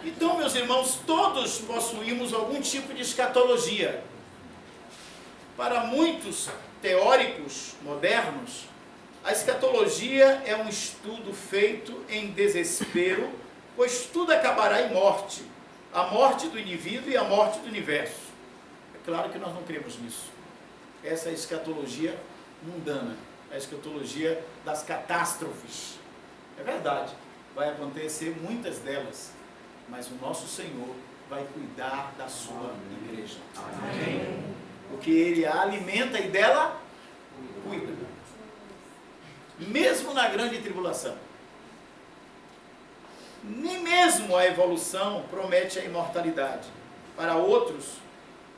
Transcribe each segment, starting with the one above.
Então, meus irmãos, todos possuímos algum tipo de escatologia. Para muitos teóricos modernos, a escatologia é um estudo feito em desespero, pois tudo acabará em morte. A morte do indivíduo e a morte do universo. É claro que nós não cremos nisso. Essa é a escatologia mundana, a escatologia das catástrofes. É verdade, vai acontecer muitas delas, mas o nosso Senhor vai cuidar da sua igreja. Amém. Porque Ele a alimenta e dela cuida. Mesmo na grande tribulação. Nem mesmo a evolução promete a imortalidade. Para outros,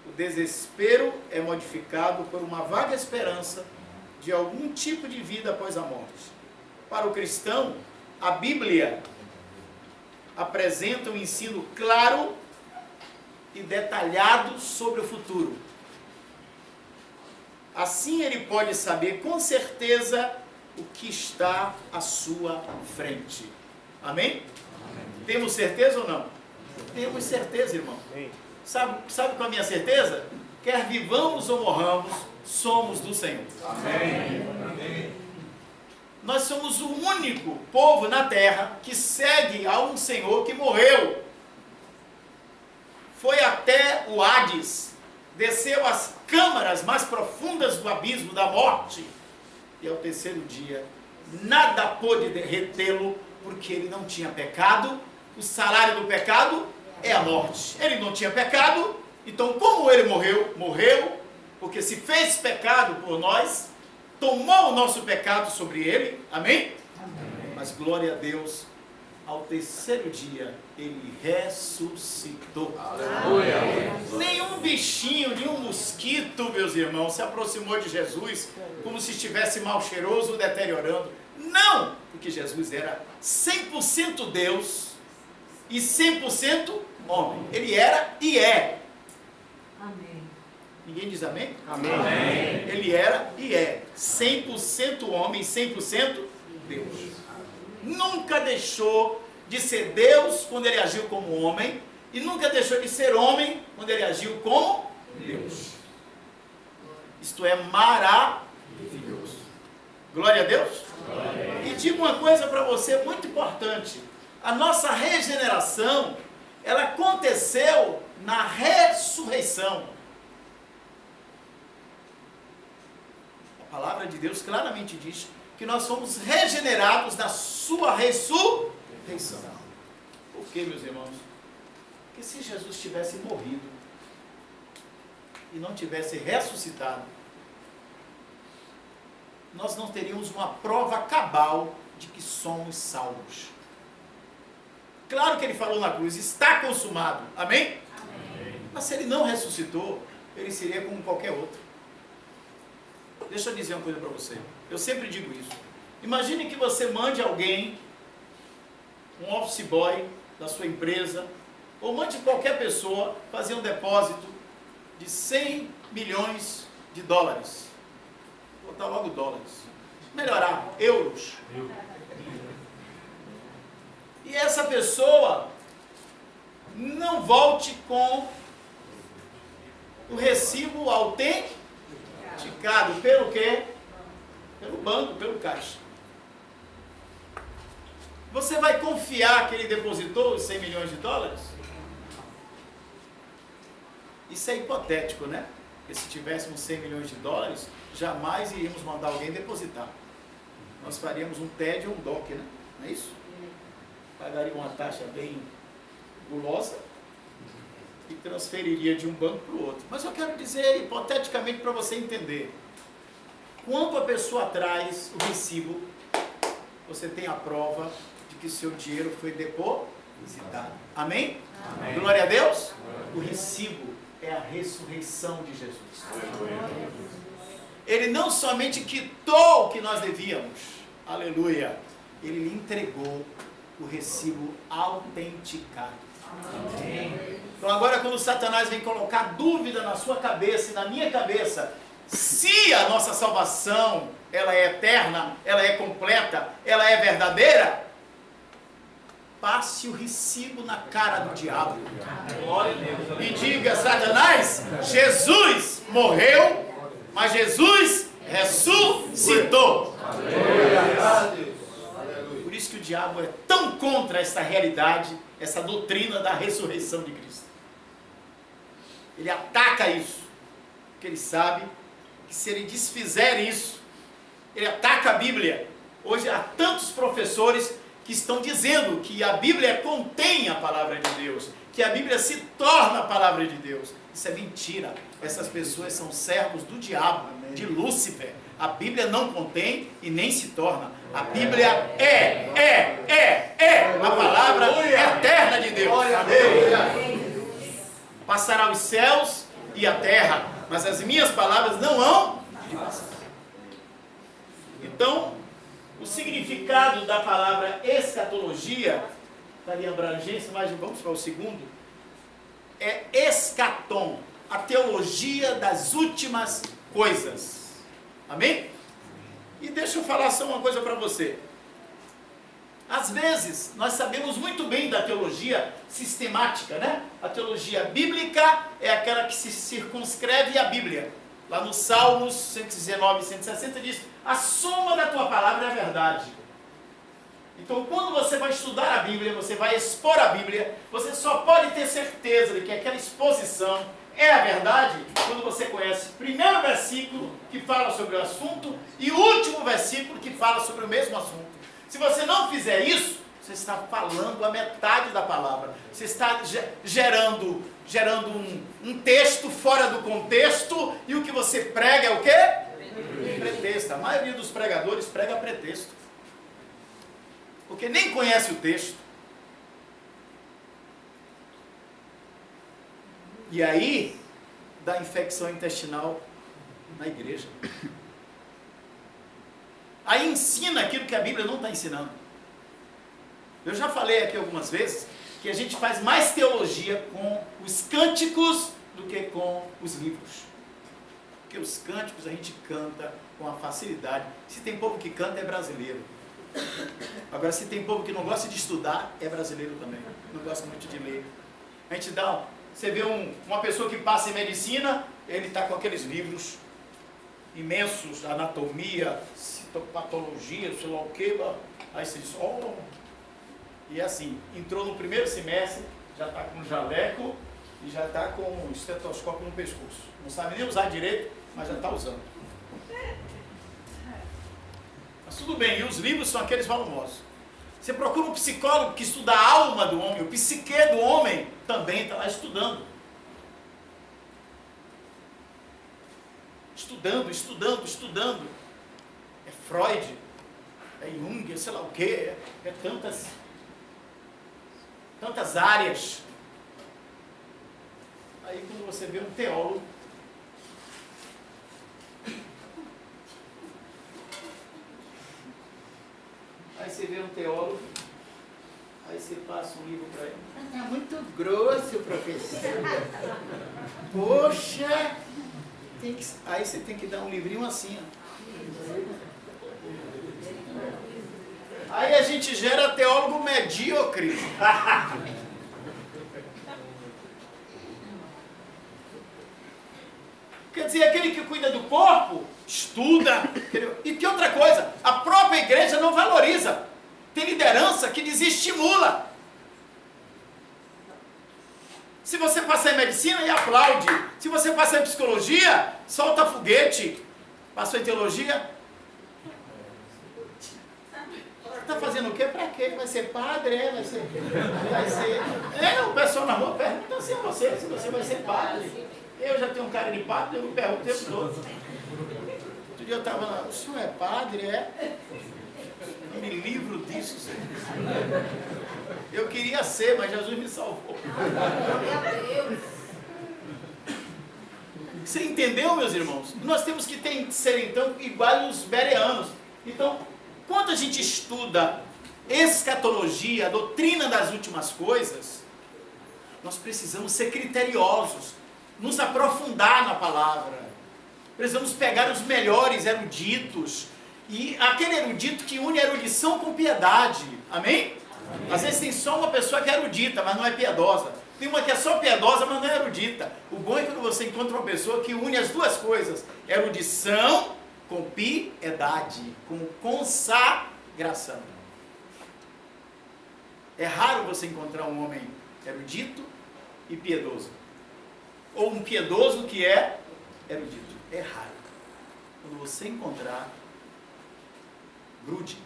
o desespero é modificado por uma vaga esperança de algum tipo de vida após a morte. Para o cristão, a Bíblia apresenta um ensino claro e detalhado sobre o futuro. Assim ele pode saber com certeza o que está à sua frente. Amém? Temos certeza ou não? Temos certeza, irmão. Sabe qual é a minha certeza? Quer vivamos ou morramos, somos do Senhor. Amém. Nós somos o único povo na terra que segue a um Senhor que morreu. Foi até o Hades, desceu às câmaras mais profundas do abismo da morte. E ao terceiro dia, nada pôde retê-lo, porque ele não tinha pecado. O salário do pecado é a morte. Ele não tinha pecado, então como ele morreu? Morreu, porque se fez pecado por nós, tomou o nosso pecado sobre ele, amém? Amém. Mas glória a Deus, ao terceiro dia, ele ressuscitou. Aleluia. Nenhum bichinho, nenhum mosquito, meus irmãos, se aproximou de Jesus, como se estivesse mal cheiroso, deteriorando. Não, porque Jesus era 100% Deus, e 100% homem. Ele era e é. Amém. Ninguém diz amém? Amém. Ele era e é 100% homem, 100% Deus. Nunca deixou de ser Deus quando ele agiu como homem, e nunca deixou de ser homem quando ele agiu como Deus. Isto é maravilhoso. Glória a Deus. E digo uma coisa para você muito importante. A nossa regeneração, ela aconteceu na ressurreição. A palavra de Deus claramente diz que nós somos regenerados na sua ressurreição. Por quê, meus irmãos? Porque se Jesus tivesse morrido e não tivesse ressuscitado, nós não teríamos uma prova cabal de que somos salvos. Claro que ele falou na cruz, está consumado, amém? Amém. Mas se ele não ressuscitou, ele seria como qualquer outro. Deixa eu dizer uma coisa para você, eu sempre digo isso. Imagine que você mande alguém, um office boy da sua empresa, ou mande qualquer pessoa fazer um depósito de 100 milhões de dólares. Vou botar logo dólares. Melhorar, euros. E essa pessoa não volte com o recibo autenticado. Pelo quê? Pelo banco, pelo caixa. Você vai confiar que ele depositou os 100 milhões de dólares? Isso é hipotético, né? Porque se tivéssemos 100 milhões de dólares, jamais iríamos mandar alguém depositar. Nós faríamos um TED ou um DOC, né? Não é isso? Pagaria uma taxa bem gulosa e transferiria de um banco para o outro. Mas eu quero dizer, hipoteticamente, para você entender. Quando a pessoa traz o recibo, você tem a prova de que seu dinheiro foi depositado. Amém? Amém. Glória a Deus. O recibo é a ressurreição de Jesus. Ele não somente quitou o que nós devíamos, aleluia, ele lhe entregou o recibo autenticado. Amém. Então agora quando Satanás vem colocar dúvida na sua cabeça e na minha cabeça, se a nossa salvação, ela é eterna, ela é completa, ela é verdadeira, passe o recibo na cara do diabo. E diga, Satanás, Jesus morreu, mas Jesus ressuscitou. Por isso que o diabo é tão contra essa realidade, essa doutrina da ressurreição de Cristo. Ele ataca isso, porque ele sabe que se ele desfizer isso, ele ataca a Bíblia. Hoje há tantos professores que estão dizendo que a Bíblia contém a palavra de Deus, que a Bíblia se torna a palavra de Deus. Isso é mentira. Essas pessoas são servos do diabo, de Lúcifer. A Bíblia não contém e nem se torna. A Bíblia é a palavra eterna de Deus. Passará os céus e a terra, mas as minhas palavras não hão de passar. Então, o significado da palavra escatologia, está ali a abrangência, mas vamos para o segundo, é escatom, a teologia das últimas coisas. Amém? E deixa eu falar só uma coisa para você. Às vezes, nós sabemos muito bem da teologia sistemática, né? A teologia bíblica é aquela que se circunscreve à Bíblia. Lá no Salmos 119 e 160 diz: a soma da tua palavra é a verdade. Então, quando você vai estudar a Bíblia, você vai expor a Bíblia, você só pode ter certeza de que aquela exposição é a verdade quando você conhece o primeiro versículo que fala sobre o assunto e o último versículo que fala sobre o mesmo assunto. Se você não fizer isso, você está falando a metade da palavra. Você está gerando um texto fora do contexto, e o que você prega é o quê? Pretexto. A maioria dos pregadores prega pretexto, porque nem conhece o texto. E aí dá infecção intestinal na igreja. Aí ensina aquilo que a Bíblia não está ensinando. Eu já falei aqui algumas vezes que a gente faz mais teologia com os cânticos do que com os livros. Porque os cânticos a gente canta com uma facilidade. Se tem povo que canta, é brasileiro. Agora, se tem povo que não gosta de estudar, é brasileiro também. Não gosta muito de ler. A gente dá... Você vê uma pessoa que passa em medicina, ele está com aqueles livros imensos, anatomia, citopatologia, sei lá o que, aí você diz, oh, e assim, entrou no primeiro semestre, já está com jaleco e já está com o estetoscópio no pescoço. Não sabe nem usar direito, mas já está usando. Mas tudo bem, e os livros são aqueles volumosos. Você procura um psicólogo que estuda a alma do homem, o psique do homem também está lá estudando. Estudando. É Freud, é Jung, é sei lá o quê, é tantas áreas. Aí quando você vê um teólogo, aí você passa um livro para ele. Está muito grosso, professor. Poxa! Aí você tem que dar um livrinho assim, ó. Aí a gente gera teólogo medíocre. Quer dizer, aquele que cuida do corpo, estuda. E que outra coisa, a própria igreja não valoriza. Tem liderança que desestimula. Se você passar em medicina, e aplaude. Se você passar em psicologia, solta foguete. Passou em teologia? Está fazendo o quê? Para quê? Vai ser padre? Vai ser... o pessoal na rua pergunta assim a você, se você vai ser padre. Eu já tenho um cara de padre, eu me pergunto o tempo todo. Outro dia eu estava lá, o senhor é padre? É? Eu me livro disso, senhor. Eu queria ser, mas Jesus me salvou. Você entendeu, meus irmãos? Nós temos que ser, então, iguais os bereanos. Então, quando a gente estuda escatologia, a doutrina das últimas coisas, nós precisamos ser criteriosos, nos aprofundar na palavra. Precisamos pegar os melhores eruditos, e aquele erudito que une erudição com piedade. Amém? Às vezes tem só uma pessoa que é erudita, mas não é piedosa. Tem uma que é só piedosa, mas não é erudita. O bom é quando você encontra uma pessoa que une as duas coisas. Erudição com piedade, com consagração. É raro você encontrar um homem erudito e piedoso. Ou um piedoso que é erudito. É raro. Quando você encontrar, grude.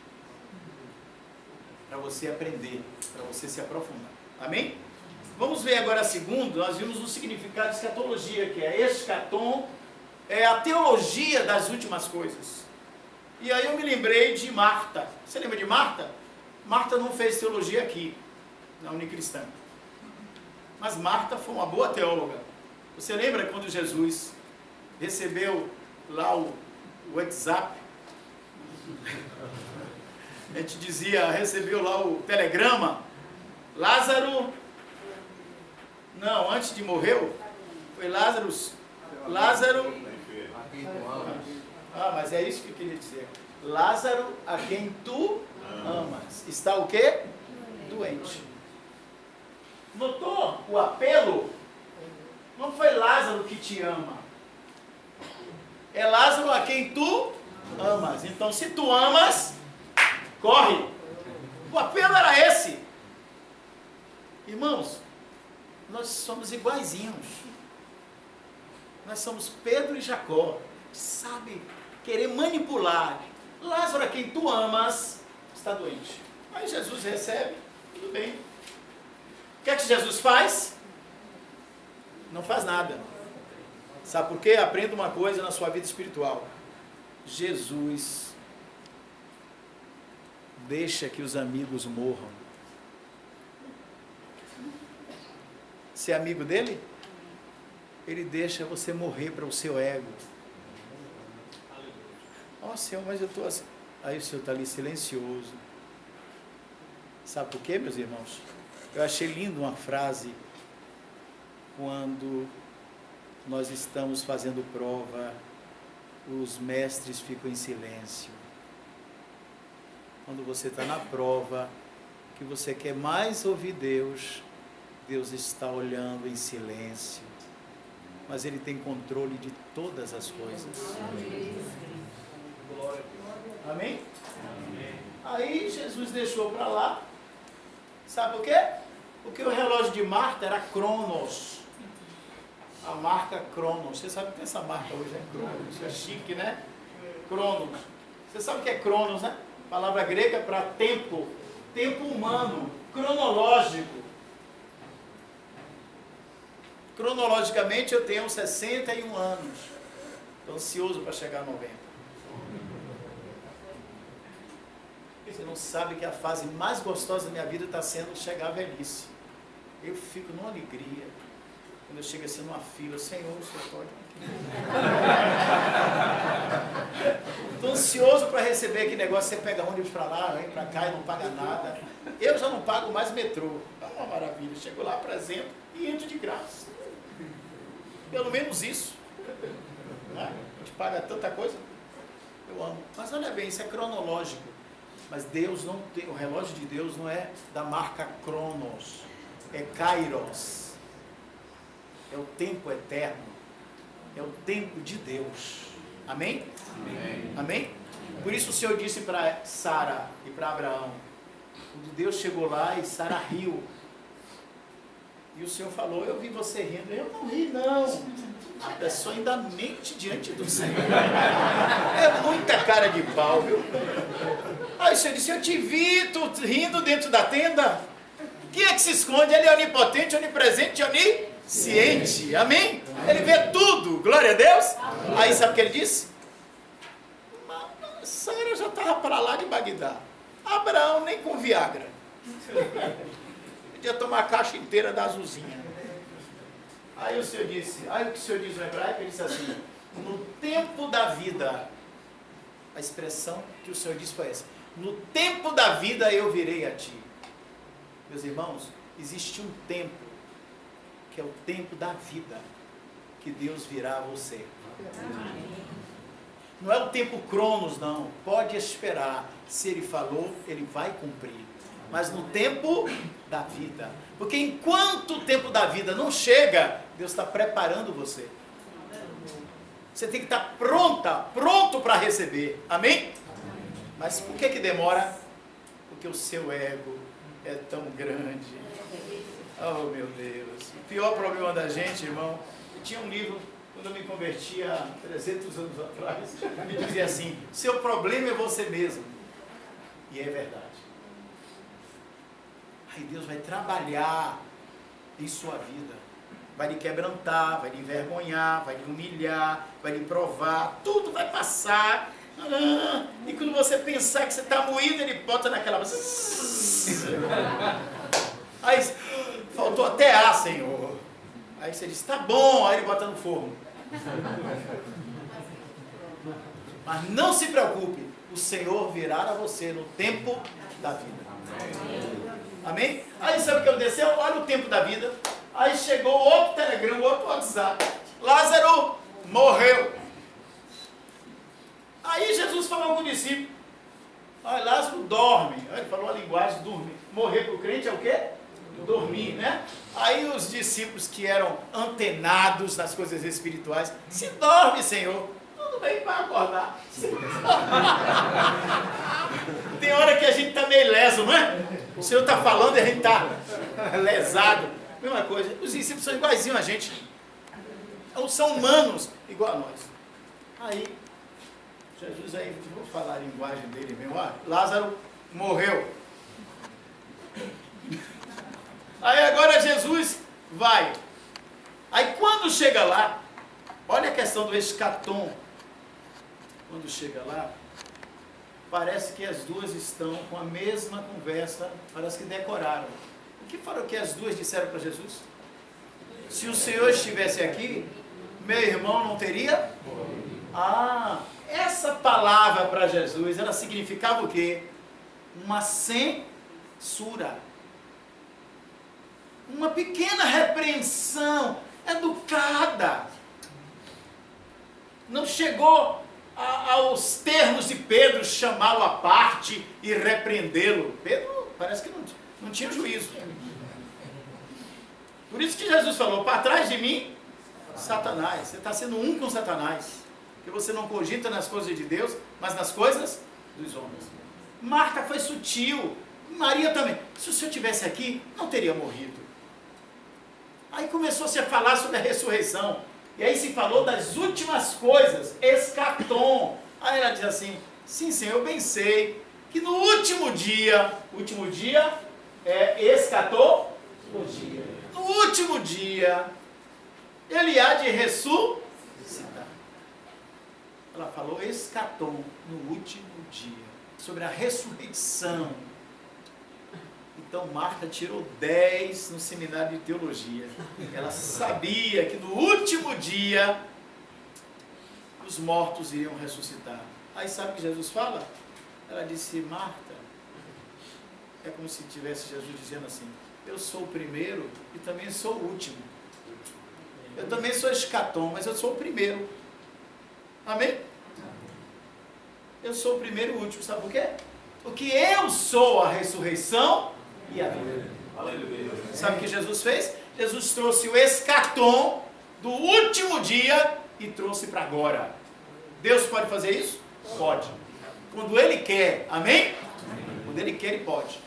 Para você aprender, para você se aprofundar. Amém? Vamos ver agora a segunda. Nós vimos o significado de escatologia, que é escatom, é a teologia das últimas coisas. E aí eu me lembrei de Marta. Você lembra de Marta? Marta não fez teologia aqui, na Unicristã. Mas Marta foi uma boa teóloga. Você lembra quando Jesus recebeu lá o WhatsApp? A gente dizia, recebeu lá o telegrama. Lázaro, não, antes de morrer, foi Lázaro, mas é isso que eu queria dizer. Lázaro, a quem tu amas, está o quê? Doente. Notou o apelo? Não foi Lázaro que te ama. É Lázaro a quem tu amas. Então, se tu amas, corre. O apelo era esse. Irmãos, nós somos iguaizinhos. Nós somos Pedro e Jacó. Sabe, querer manipular. Lázaro a quem tu amas está doente. Aí Jesus recebe, tudo bem. O que é que Jesus faz? Não faz nada. Sabe por quê? Aprenda uma coisa na sua vida espiritual. Jesus deixa que os amigos morram. Ser amigo dele? Ele deixa você morrer para o seu ego. Ó, Senhor, mas eu estou assim. Aí o Senhor está ali silencioso. Sabe por quê, meus irmãos? Eu achei lindo uma frase quando nós estamos fazendo prova, os mestres ficam em silêncio. Quando você está na prova, que você quer mais ouvir Deus, Deus está olhando em silêncio. Mas Ele tem controle de todas as coisas. Amém? Amém? Aí Jesus deixou para lá. Sabe por quê? Porque o relógio de Marta era Cronos. A marca Cronos. Você sabe que tem essa marca hoje, né? Cronos. É chique, né? Cronos. Você sabe o que é Cronos, né? Palavra grega para tempo. Tempo humano. Cronológico. Cronologicamente eu tenho 61 anos. Estou ansioso para chegar a 90. Você não sabe que a fase mais gostosa da minha vida está sendo chegar à velhice. Eu fico numa alegria. Quando eu chego assim numa fila, Senhor, o Senhor pode. Estou ansioso para receber aquele negócio, você pega ônibus para lá, vem para cá e não paga nada. Eu já não pago mais metrô. É uma maravilha. Chego lá, apresento e entro de graça. Pelo menos isso. Né? A gente paga tanta coisa. Eu amo. Mas olha bem, isso é cronológico. Mas Deus não tem, o relógio de Deus não é da marca Cronos, é Kairos, é o tempo eterno, é o tempo de Deus. Amém? Amém? Amém? Por isso o Senhor disse para Sara e para Abraão, quando Deus chegou lá e Sara riu, e o Senhor falou, eu vi você rindo, eu não ri não. A pessoa ainda mente diante do Senhor. É muita cara de pau, viu? Aí o Senhor disse, eu te vi tu rindo dentro da tenda. Quem é que se esconde? Ele é onipotente, onipresente, onisciente. Amém? Ele vê tudo. Glória a Deus. Aí sabe o que ele disse? Sara já estava para lá de Bagdá. Abraão nem com Viagra. Podia tomar a caixa inteira da azulzinha. Aí o Senhor disse, aí o que o Senhor diz no hebraico, ele disse assim, no tempo da vida, a expressão que o Senhor disse foi essa, no tempo da vida eu virei a ti. Meus irmãos, existe um tempo, que é o tempo da vida, que Deus virá a você. Não é o tempo Cronos, não. Pode esperar. Se Ele falou, Ele vai cumprir. mas no tempo da vida. Porque enquanto o tempo da vida não chega, Deus está preparando você. Você tem que estar pronto para receber. Amém? Mas por que demora? Porque o seu ego é tão grande. Oh, meu Deus. O pior problema da gente, irmão, eu tinha um livro, quando eu me converti há 300 anos atrás, me dizia assim: seu problema é você mesmo. E é verdade. Aí Deus vai trabalhar em sua vida. Vai lhe quebrantar, vai lhe envergonhar, vai lhe humilhar, vai lhe provar. Tudo vai passar. E quando você pensar que você está moído, ele bota naquela... Aí, faltou até ar, Senhor. Aí você diz, tá bom. Aí ele bota no forno. Mas não se preocupe. O Senhor virá a você no tempo da vida. Amém? Aí sabe o que aconteceu? Olha o tempo da vida. Aí chegou outro telegrama, outro WhatsApp. Lázaro morreu. Aí Jesus falou com o discípulo. Olha, Lázaro dorme. Ele falou a linguagem, dormir. Morrer para o crente é o quê? Dormir, né? Aí os discípulos que eram antenados nas coisas espirituais, se dorme, Senhor. Tudo bem, vai acordar. Tem hora que a gente está meio leso, não é? O Senhor está falando e a gente está lesado. Mesma coisa. Os discípulos são iguaizinhos a gente. São humanos igual a nós. Aí, Jesus aí, vou falar a linguagem dele mesmo. Olha, Lázaro morreu. Aí agora Jesus vai. Aí quando chega lá, olha a questão do escatom. Quando chega lá, parece que as duas estão com a mesma conversa, parece que decoraram. O que foram que as duas disseram para Jesus? Se o Senhor estivesse aqui, meu irmão não teria? Essa palavra para Jesus, ela significava o quê? Uma censura. Uma pequena repreensão educada. Não chegou aos termos de Pedro chamá-lo à parte e repreendê-lo. Pedro parece que não tinha juízo. Por isso que Jesus falou, para trás de mim, Satanás. Você está sendo um com Satanás. Porque você não cogita nas coisas de Deus, mas nas coisas dos homens. Marta foi sutil. Maria também. Se o Senhor estivesse aqui, não teria morrido. Aí começou-se a falar sobre a ressurreição. E aí se falou das últimas coisas, escatom. Aí ela diz assim, sim, Senhor, eu bem sei que no último dia é escatologia. No último dia, ele há de ressuscitar. Ela falou escatom, no último dia, sobre a ressurreição. Então Marta tirou 10 no seminário de teologia. Ela sabia que no último dia os mortos iriam ressuscitar. Aí sabe o que Jesus fala? Ela disse, Marta, é como se tivesse Jesus dizendo assim, eu sou o primeiro e também sou o último. Eu também sou escatom, mas eu sou o primeiro. Amém? Eu sou o primeiro e o último, sabe por quê? Porque eu sou a ressurreição e a vida. Sabe o que Jesus fez? Jesus trouxe o escatom do último dia e trouxe para agora. Deus pode fazer isso? Pode. Quando Ele quer, amém? Quando Ele quer, Ele pode.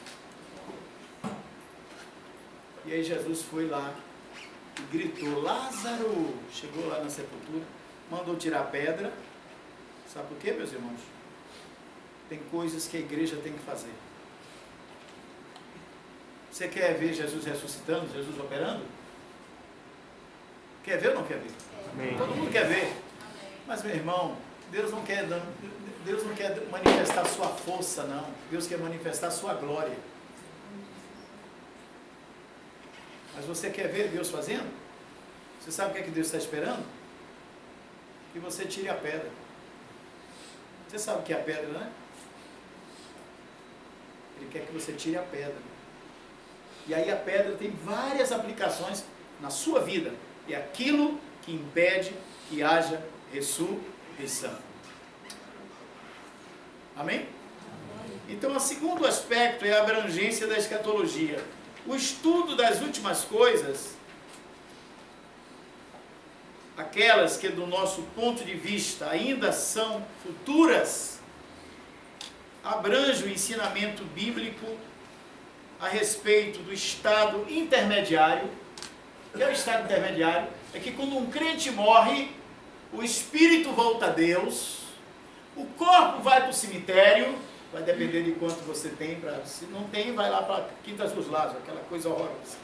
E aí Jesus foi lá e gritou, Lázaro! Chegou lá na sepultura, mandou tirar a pedra. Sabe por quê, meus irmãos? Tem coisas que a igreja tem que fazer. Você quer ver Jesus ressuscitando, Jesus operando? Quer ver ou não quer ver? Amém. Todo mundo quer ver. Mas, meu irmão, Deus não quer manifestar a sua força, não. Deus quer manifestar a sua glória. Mas você quer ver Deus fazendo? Você sabe o que é que Deus está esperando? Que você tire a pedra. Você sabe o que é a pedra, né? Ele quer que você tire a pedra. E aí a pedra tem várias aplicações na sua vida. É aquilo que impede que haja ressurreição. Amém? Então, o segundo aspecto é a abrangência da escatologia. O estudo das últimas coisas, aquelas que do nosso ponto de vista ainda são futuras, abrange o ensinamento bíblico a respeito do estado intermediário. O que é o estado intermediário? É que quando um crente morre, o espírito volta a Deus, o corpo vai para o cemitério, vai depender de quanto você tem, se não tem, vai lá para Quintas dos Lados, aquela coisa horrorosa.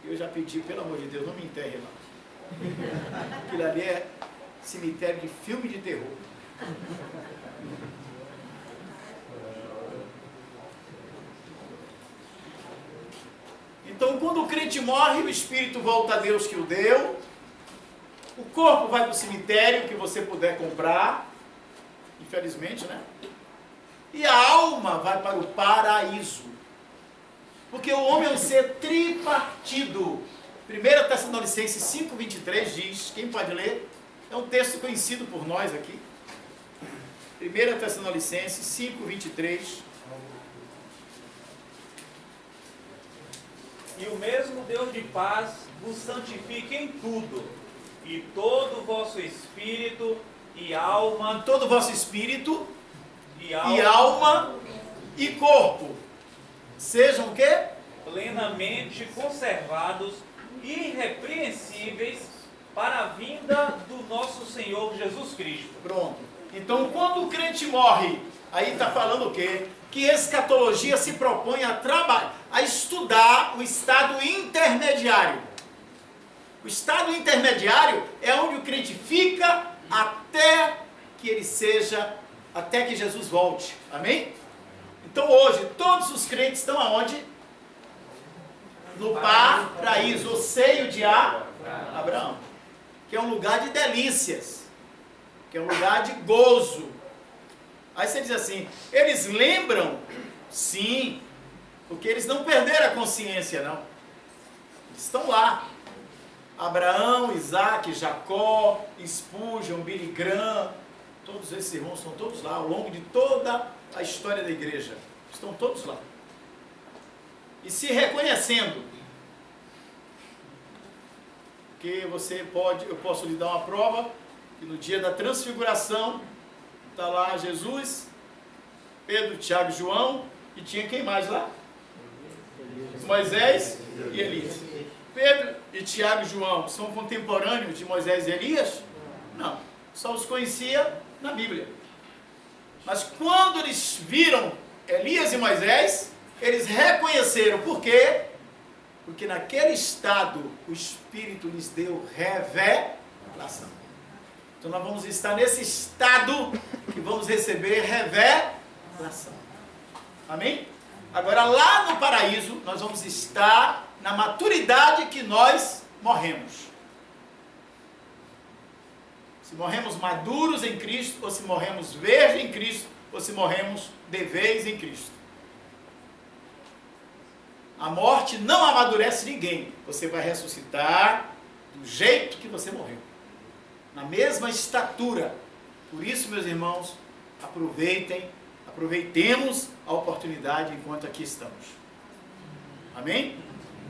Eu já pedi, pelo amor de Deus, não me enterre lá. Aquilo ali é cemitério de filme de terror. Então, quando o crente morre, o espírito volta a Deus que o deu, o corpo vai para o cemitério que você puder comprar, infelizmente, né? E a alma vai para o paraíso. Porque o homem é um ser tripartido. 1 Tessalonicenses 5,23 diz, quem pode ler? É um texto conhecido por nós aqui. 1 Tessalonicenses 5,23. E o mesmo Deus de paz vos santifique em tudo, e todo o vosso espírito e alma, todo o vosso espírito e alma e corpo sejam o quê? Plenamente conservados, irrepreensíveis, para a vinda do nosso Senhor Jesus Cristo. Pronto. Então, quando o crente morre, aí está falando o quê? Que escatologia se propõe a trabalhar, a estudar o estado intermediário. O estado intermediário é onde o crente fica até que ele seja, até que Jesus volte. Amém? Então hoje, todos os crentes estão aonde? No paraíso, o seio de Abraão. Que é um lugar de delícias. Que é um lugar de gozo. Aí você diz assim, eles lembram? Sim, porque eles não perderam a consciência, não. Eles estão lá. Abraão, Isaac, Jacó, Spurgeon, Billy Graham, todos esses irmãos estão todos lá, ao longo de toda a história da igreja. Estão todos lá. E se reconhecendo. Porque eu posso lhe dar uma prova, que no dia da transfiguração, está lá Jesus, Pedro, Tiago e João, e tinha quem mais lá? Moisés e Elias. Pedro e Tiago e João são contemporâneos de Moisés e Elias? Não, só os conhecia na Bíblia. Mas quando eles viram Elias e Moisés, eles reconheceram. Por quê? Porque naquele estado o Espírito lhes deu revelação. Então nós vamos estar nesse estado que vamos receber revelação. Amém? Agora lá no paraíso nós vamos estar na maturidade que nós morremos. Se morremos maduros em Cristo, ou se morremos verdes em Cristo, ou se morremos de vez em Cristo. A morte não amadurece ninguém. Você vai ressuscitar do jeito que você morreu. Na mesma estatura. Por isso, meus irmãos, aproveitemos a oportunidade enquanto aqui estamos. Amém?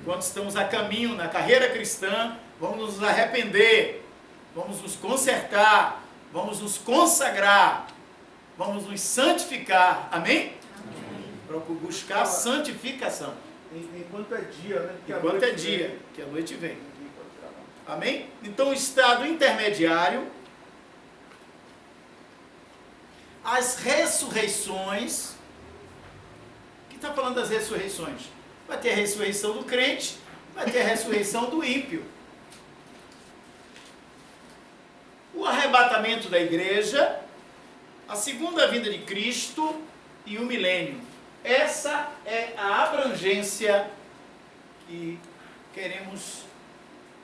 Enquanto estamos a caminho na carreira cristã, vamos nos arrepender, vamos nos consertar, vamos nos consagrar, vamos nos santificar. Amém? Para buscar santificação. Enquanto é dia, né? Enquanto é dia, que a noite vem. Amém? Então, o estado intermediário, as ressurreições. O que está falando das ressurreições? Vai ter a ressurreição do crente, vai ter a ressurreição do ímpio. O arrebatamento da igreja, a segunda vinda de Cristo e o milênio. Essa é a abrangência que queremos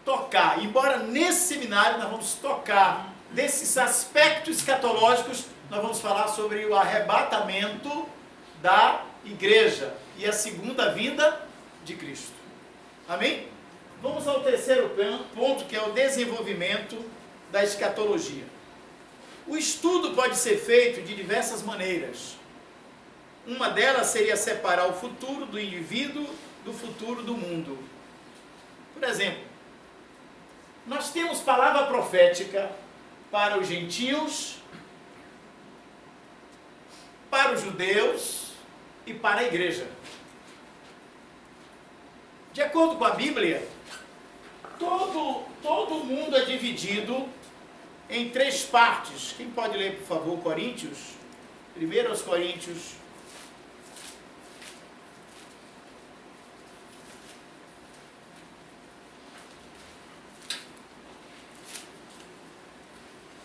tocar. Embora nesse seminário nós vamos tocar desses aspectos escatológicos, nós vamos falar sobre o arrebatamento da igreja e a segunda vinda de Cristo. Amém? Vamos ao terceiro ponto, que é o desenvolvimento da escatologia. O estudo pode ser feito de diversas maneiras. Uma delas seria separar o futuro do indivíduo do futuro do mundo. Por exemplo, nós temos palavra profética para os gentios, para os judeus e para a igreja. De acordo com a Bíblia, todo mundo é dividido em 3 partes. Quem pode ler, por favor, Coríntios? 1 Coríntios.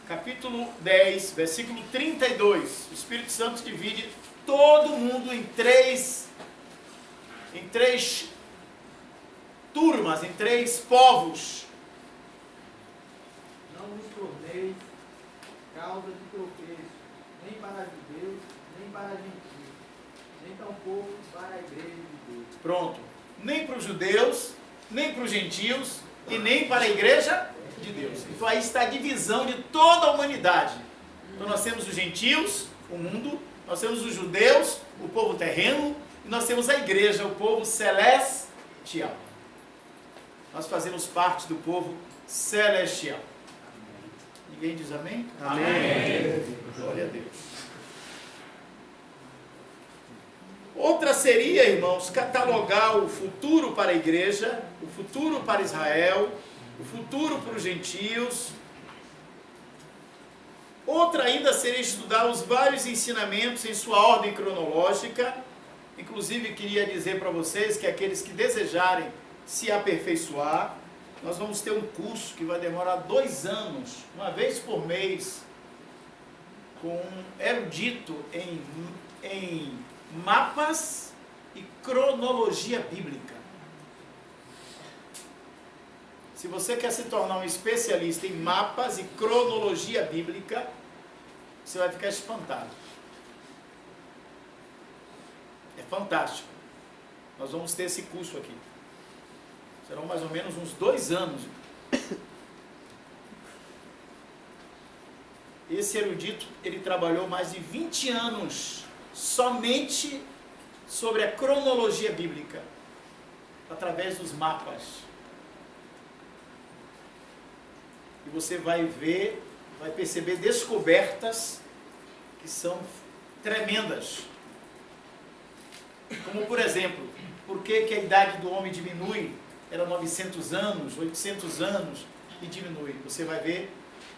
Capítulo 10, versículo 32. O Espírito Santo divide todo mundo em três turmas, em 3 povos. Não vos torneis causa de tropeço, nem para judeus, nem para gentios, nem tampouco para a igreja de Deus. Pronto. Nem para os judeus, nem para os gentios e nem para a igreja de Deus. Então aí está a divisão de toda a humanidade. Então nós temos os gentios, o mundo, nós temos os judeus, o povo terreno, e nós temos a igreja, o povo celestial. Nós fazemos parte do povo celestial. Ninguém diz amém? Amém. Glória a Deus. Outra seria, irmãos, catalogar o futuro para a igreja, o futuro para Israel, o futuro para os gentios. Outra ainda seria estudar os vários ensinamentos em sua ordem cronológica. Inclusive, queria dizer para vocês que aqueles que desejarem se aperfeiçoar, nós vamos ter um curso que vai demorar 2 anos, uma vez por mês, com um erudito em mapas e cronologia bíblica. Se você quer se tornar um especialista em mapas e cronologia bíblica, você vai ficar espantado. É fantástico. Nós vamos ter esse curso aqui. Serão mais ou menos uns 2 anos. Esse erudito, ele trabalhou mais de 20 anos somente sobre a cronologia bíblica, através dos mapas. E você vai ver, vai perceber descobertas que são tremendas. Como, por exemplo, por que a idade do homem diminui? Era 900 anos, 800 anos e diminui. Você vai ver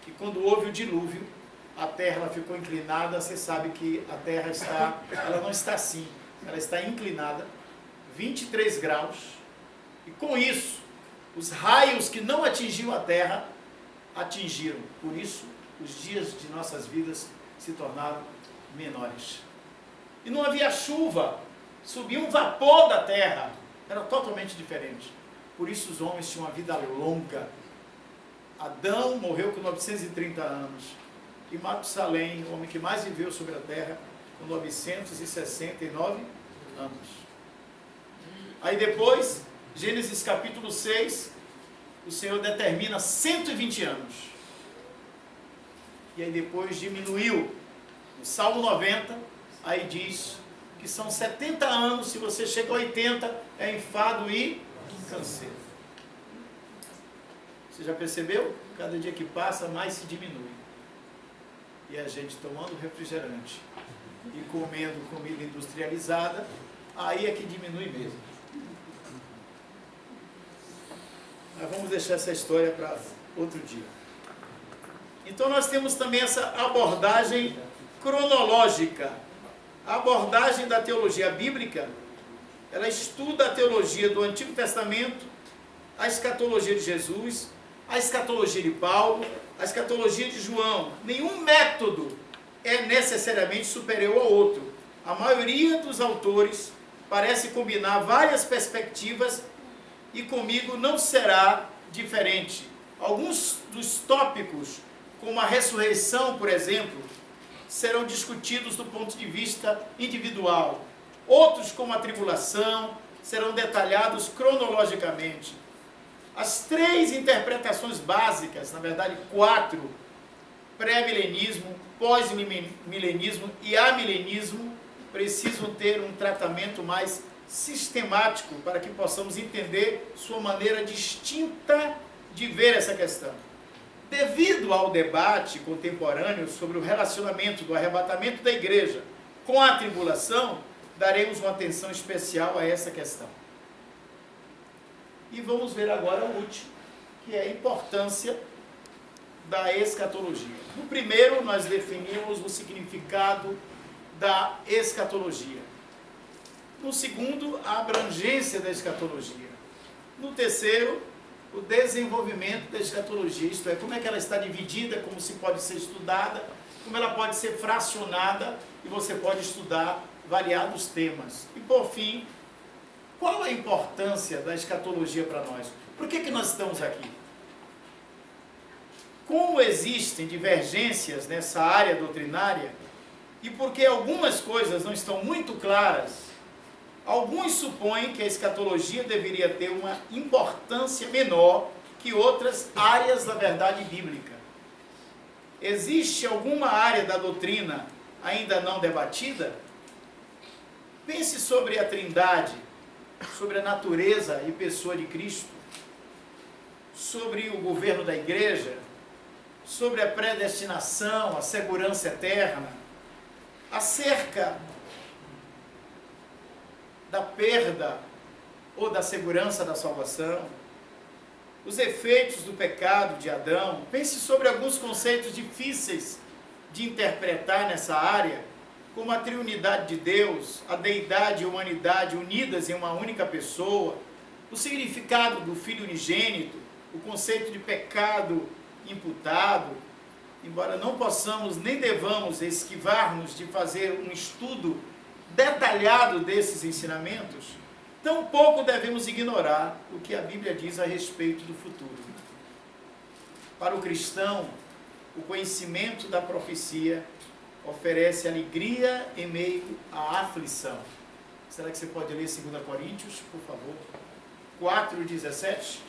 que quando houve o dilúvio, a terra ela ficou inclinada. Você sabe que a terra ela não está assim, ela está inclinada 23 graus. E com isso, os raios que não atingiam a terra, atingiram. Por isso, os dias de nossas vidas se tornaram menores. E não havia chuva, subia um vapor da terra, era totalmente diferente. Por isso os homens tinham uma vida longa. Adão morreu com 930 anos. E Matusalém, o homem que mais viveu sobre a terra, com 969 anos. Aí depois, Gênesis capítulo 6, o Senhor determina 120 anos. E aí depois diminuiu. No Salmo 90, aí diz que são 70 anos, se você chega a 80, é enfado e canseiro. Você já percebeu? Cada dia que passa, mais se diminui. E a gente tomando refrigerante e comendo comida industrializada, aí é que diminui mesmo. Mas vamos deixar essa história para outro dia. Então nós temos também essa abordagem cronológica. A abordagem da teologia bíblica, ela estuda a teologia do Antigo Testamento, a escatologia de Jesus, a escatologia de Paulo, a escatologia de João. Nenhum método é necessariamente superior ao outro. A maioria dos autores parece combinar várias perspectivas e comigo não será diferente. Alguns dos tópicos, como a ressurreição, por exemplo, serão discutidos do ponto de vista individual. Outros, como a tribulação, serão detalhados cronologicamente. As 3 interpretações básicas, na verdade 4, pré-milenismo, pós-milenismo e amilenismo precisam ter um tratamento mais sistemático para que possamos entender sua maneira distinta de ver essa questão. Devido ao debate contemporâneo sobre o relacionamento do arrebatamento da igreja com a tribulação, daremos uma atenção especial a essa questão. E vamos ver agora o último, que é a importância da escatologia. No primeiro, nós definimos o significado da escatologia. No segundo, a abrangência da escatologia. No terceiro, o desenvolvimento da escatologia, isto é, como é que ela está dividida, como se pode ser estudada, como ela pode ser fracionada e você pode estudar variados temas. E por fim, qual a importância da escatologia para nós? Por que nós estamos aqui? Como existem divergências nessa área doutrinária e porque algumas coisas não estão muito claras, alguns supõem que a escatologia deveria ter uma importância menor que outras áreas da verdade bíblica. Existe alguma área da doutrina ainda não debatida? Pense sobre a Trindade, sobre a natureza e pessoa de Cristo, sobre o governo da igreja, sobre a predestinação, a segurança eterna, acerca da perda ou da segurança da salvação, os efeitos do pecado de Adão. Pense sobre alguns conceitos difíceis de interpretar nessa área, como a triunidade de Deus, a deidade e a humanidade unidas em uma única pessoa, o significado do Filho unigênito, o conceito de pecado imputado. Embora não possamos nem devamos esquivar-nos de fazer um estudo detalhado desses ensinamentos, tampouco devemos ignorar o que a Bíblia diz a respeito do futuro. Para o cristão, o conhecimento da profecia oferece alegria em meio à aflição. Será que você pode ler 2 Coríntios, por favor? 4:17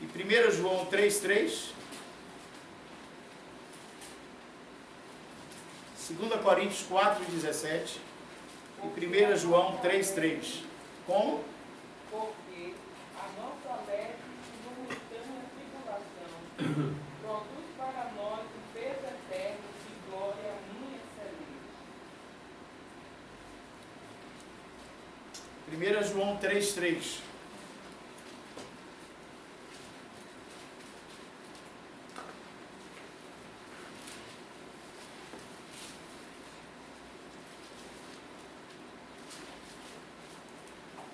e 1 João 3:3. 2 Coríntios 4:17 e 1 João 3:3. Como? Porque a nossa leve e momentânea tribulação produz para nós um peso eterno de glória muito excelente. 1 João 3:3.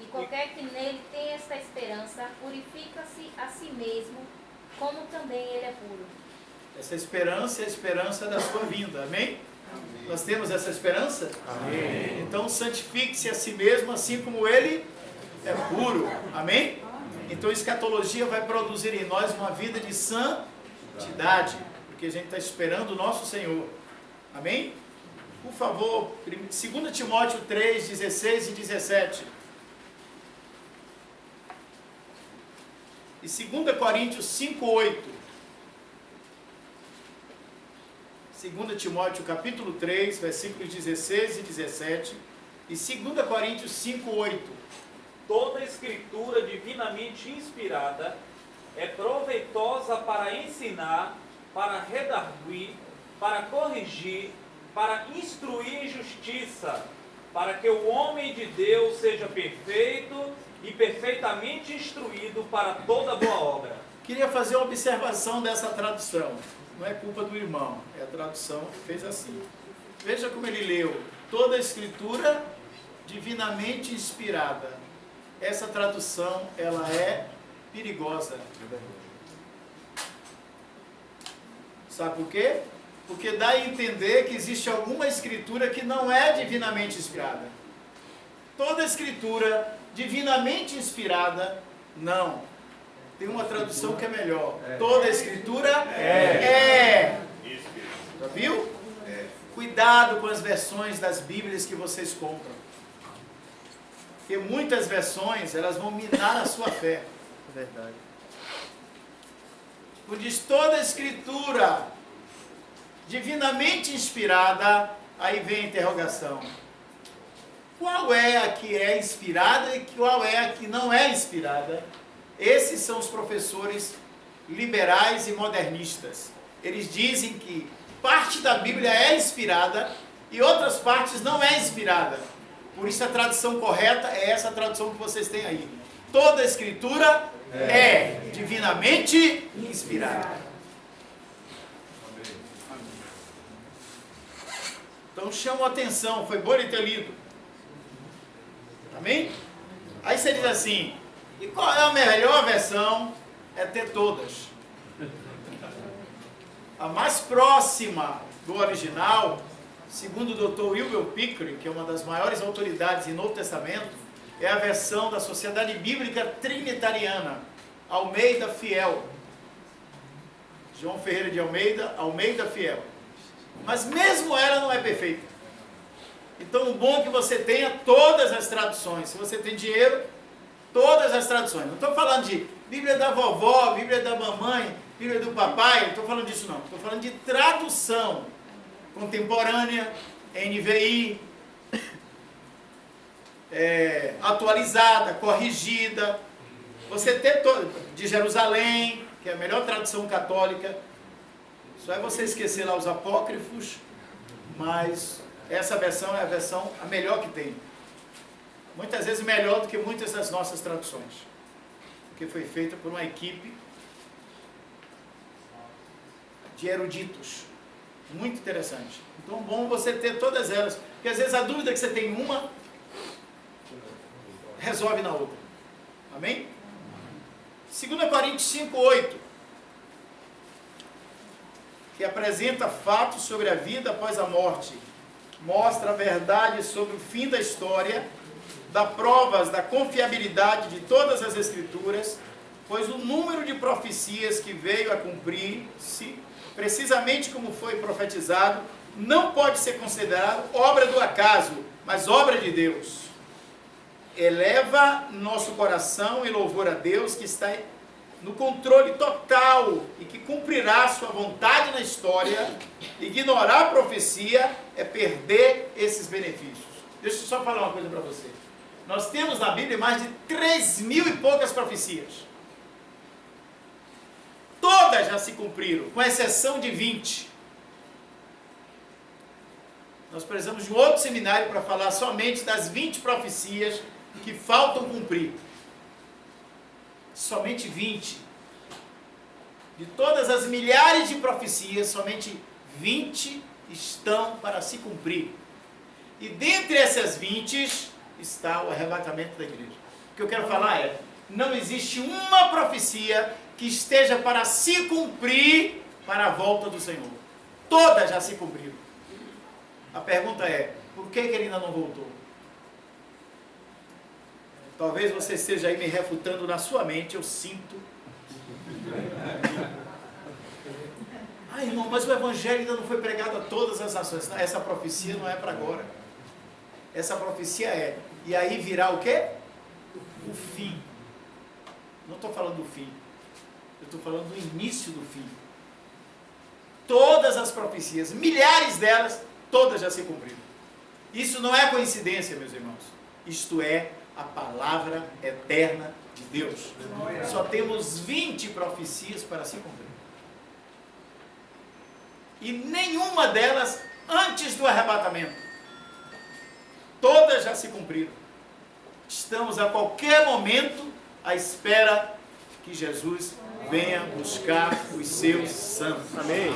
Qualquer que nele tem esta esperança, purifica-se a si mesmo, como também ele é puro. Essa esperança é a esperança da sua vinda, amém? Amém. Nós temos essa esperança? Amém. Então santifique-se a si mesmo, assim como ele é puro, amém? Então a escatologia vai produzir em nós uma vida de santidade, porque a gente está esperando o nosso Senhor, amém? Por favor, 2 Timóteo 3:16 e 17. E 2 Coríntios 5:8. 2 Timóteo capítulo 3, versículos 16 e 17. E 2 Coríntios 5:8. Toda escritura divinamente inspirada é proveitosa para ensinar, para redarguir, para corrigir, para instruir em justiça, para que o homem de Deus seja perfeito e perfeitamente instruído para toda boa obra. Queria fazer uma observação dessa tradução. Não é culpa do irmão, é a tradução que fez assim. Veja como ele leu. Toda a escritura divinamente inspirada. Essa tradução, ela é perigosa. Sabe por quê? Porque dá a entender que existe alguma escritura que não é divinamente inspirada. Toda escritura divinamente inspirada, não. Tem uma tradução que é melhor. Toda a escritura é. Já viu? Cuidado com as versões das Bíblias que vocês compram. Porque muitas versões, elas vão minar a sua fé. Verdade. Quando diz toda a escritura divinamente inspirada, aí vem a interrogação. Qual é a que é inspirada e qual é a que não é inspirada? Esses são os professores liberais e modernistas. Eles dizem que parte da Bíblia é inspirada e outras partes não é inspirada. Por isso a tradução correta é essa tradução que vocês têm aí. Toda a Escritura é divinamente inspirada. Então chama a atenção, foi bom ele ter lido. Amém? Aí você diz assim, e qual é a melhor versão? É ter todas. A mais próxima do original, segundo o Dr. Wilbur Pickering, que é uma das maiores autoridades em Novo Testamento, é a versão da Sociedade Bíblica Trinitariana, Almeida Fiel. João Ferreira de Almeida, Almeida Fiel. Mas mesmo ela não é perfeita. Então o bom é que você tenha todas as traduções. Se você tem dinheiro, todas as traduções. Não estou falando de Bíblia da vovó, Bíblia da mamãe, Bíblia do papai, não estou falando disso não. Estou falando de tradução contemporânea, NVI, atualizada, corrigida. Você ter de Jerusalém, que é a melhor tradução católica. Só é você esquecer lá os apócrifos, mas essa versão é a versão a melhor que tem. Muitas vezes melhor do que muitas das nossas traduções, porque foi feita por uma equipe de eruditos. Muito interessante. Então, bom você ter todas elas, porque às vezes a dúvida que você tem em uma, resolve na outra. Amém? 2 Coríntios 5:8, que apresenta fatos sobre a vida após a morte, mostra a verdade sobre o fim da história, dá provas da confiabilidade de todas as Escrituras, pois o número de profecias que veio a cumprir-se, precisamente como foi profetizado, não pode ser considerado obra do acaso, mas obra de Deus. Eleva nosso coração em louvor a Deus, que está no controle total e que cumprirá sua vontade na história. Ignorar a profecia é perder esses benefícios. Deixa eu só falar uma coisa para você. Nós temos na Bíblia mais de 3.000 e poucas profecias. Todas já se cumpriram, com exceção de 20. Nós precisamos de um outro seminário para falar somente das 20 profecias que faltam cumprir. Somente 20. De todas as milhares de profecias, somente 20 estão para se cumprir. E dentre essas 20 está o arrebatamento da igreja. O que eu quero falar é, não existe uma profecia que esteja para se cumprir para a volta do Senhor. Todas já se cumpriram. A pergunta é, por que ele ainda não voltou? Talvez você esteja aí me refutando na sua mente, eu sinto. Ah, irmão, mas o evangelho ainda não foi pregado a todas as nações. Essa profecia não é para agora. Essa profecia é, e aí virá o quê? O fim. Não estou falando do fim. Eu estou falando do início do fim. Todas as profecias, milhares delas, todas já se cumpriram. Isso não é coincidência, meus irmãos. Isto é a palavra eterna de Deus. Só temos 20 profecias para se cumprir. E nenhuma delas antes do arrebatamento. Todas já se cumpriram. Estamos a qualquer momento à espera que Jesus venha buscar os seus santos. Amém?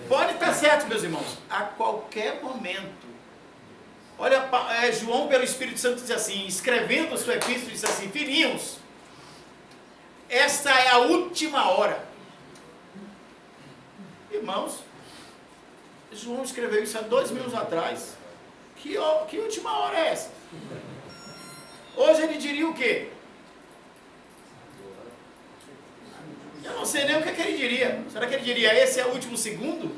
Pode estar certo, meus irmãos, a qualquer momento. Olha, João, pelo Espírito Santo, diz assim, escrevendo a sua epístola, diz assim, filhinhos, esta é a última hora. Irmãos, João escreveu isso há 2000 anos atrás. Que última hora é essa? Hoje ele diria o quê? Eu não sei nem o que ele diria. Será que ele diria, esse é o último segundo?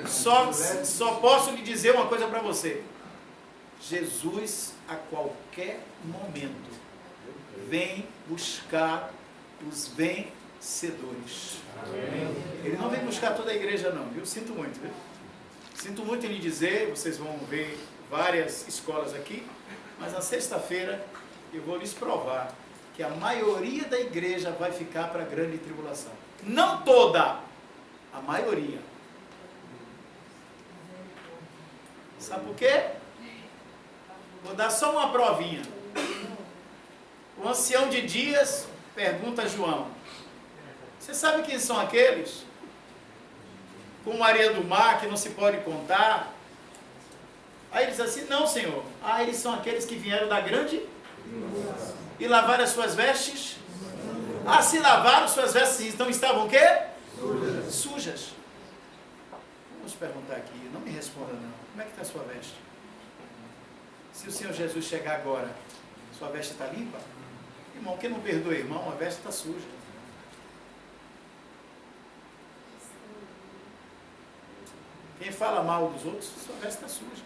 Só posso lhe dizer uma coisa para você. Jesus, a qualquer momento, vem buscar vencedores. Ele não vem buscar toda a igreja não, viu? Sinto muito, viu? Sinto muito em lhe dizer, vocês vão ver várias escolas aqui, mas na sexta-feira eu vou lhes provar que a maioria da igreja vai ficar para a grande tribulação. Não toda, a maioria. Sabe por quê? Vou dar só uma provinha. O ancião de dias pergunta a João: você sabe quem são aqueles? Com areia do mar que não se pode contar. Aí ele diz assim: não, Senhor. Ah, eles são aqueles que vieram da grande e lavaram as suas vestes. Ah, se lavaram suas vestes, então estavam o quê? Sujas. Vamos perguntar aqui, não me responda não. Como é que está a sua veste? Se o Senhor Jesus chegar agora, sua veste está limpa? Irmão, quem não perdoa irmão, a veste está suja. Quem fala mal dos outros, sua veste está suja.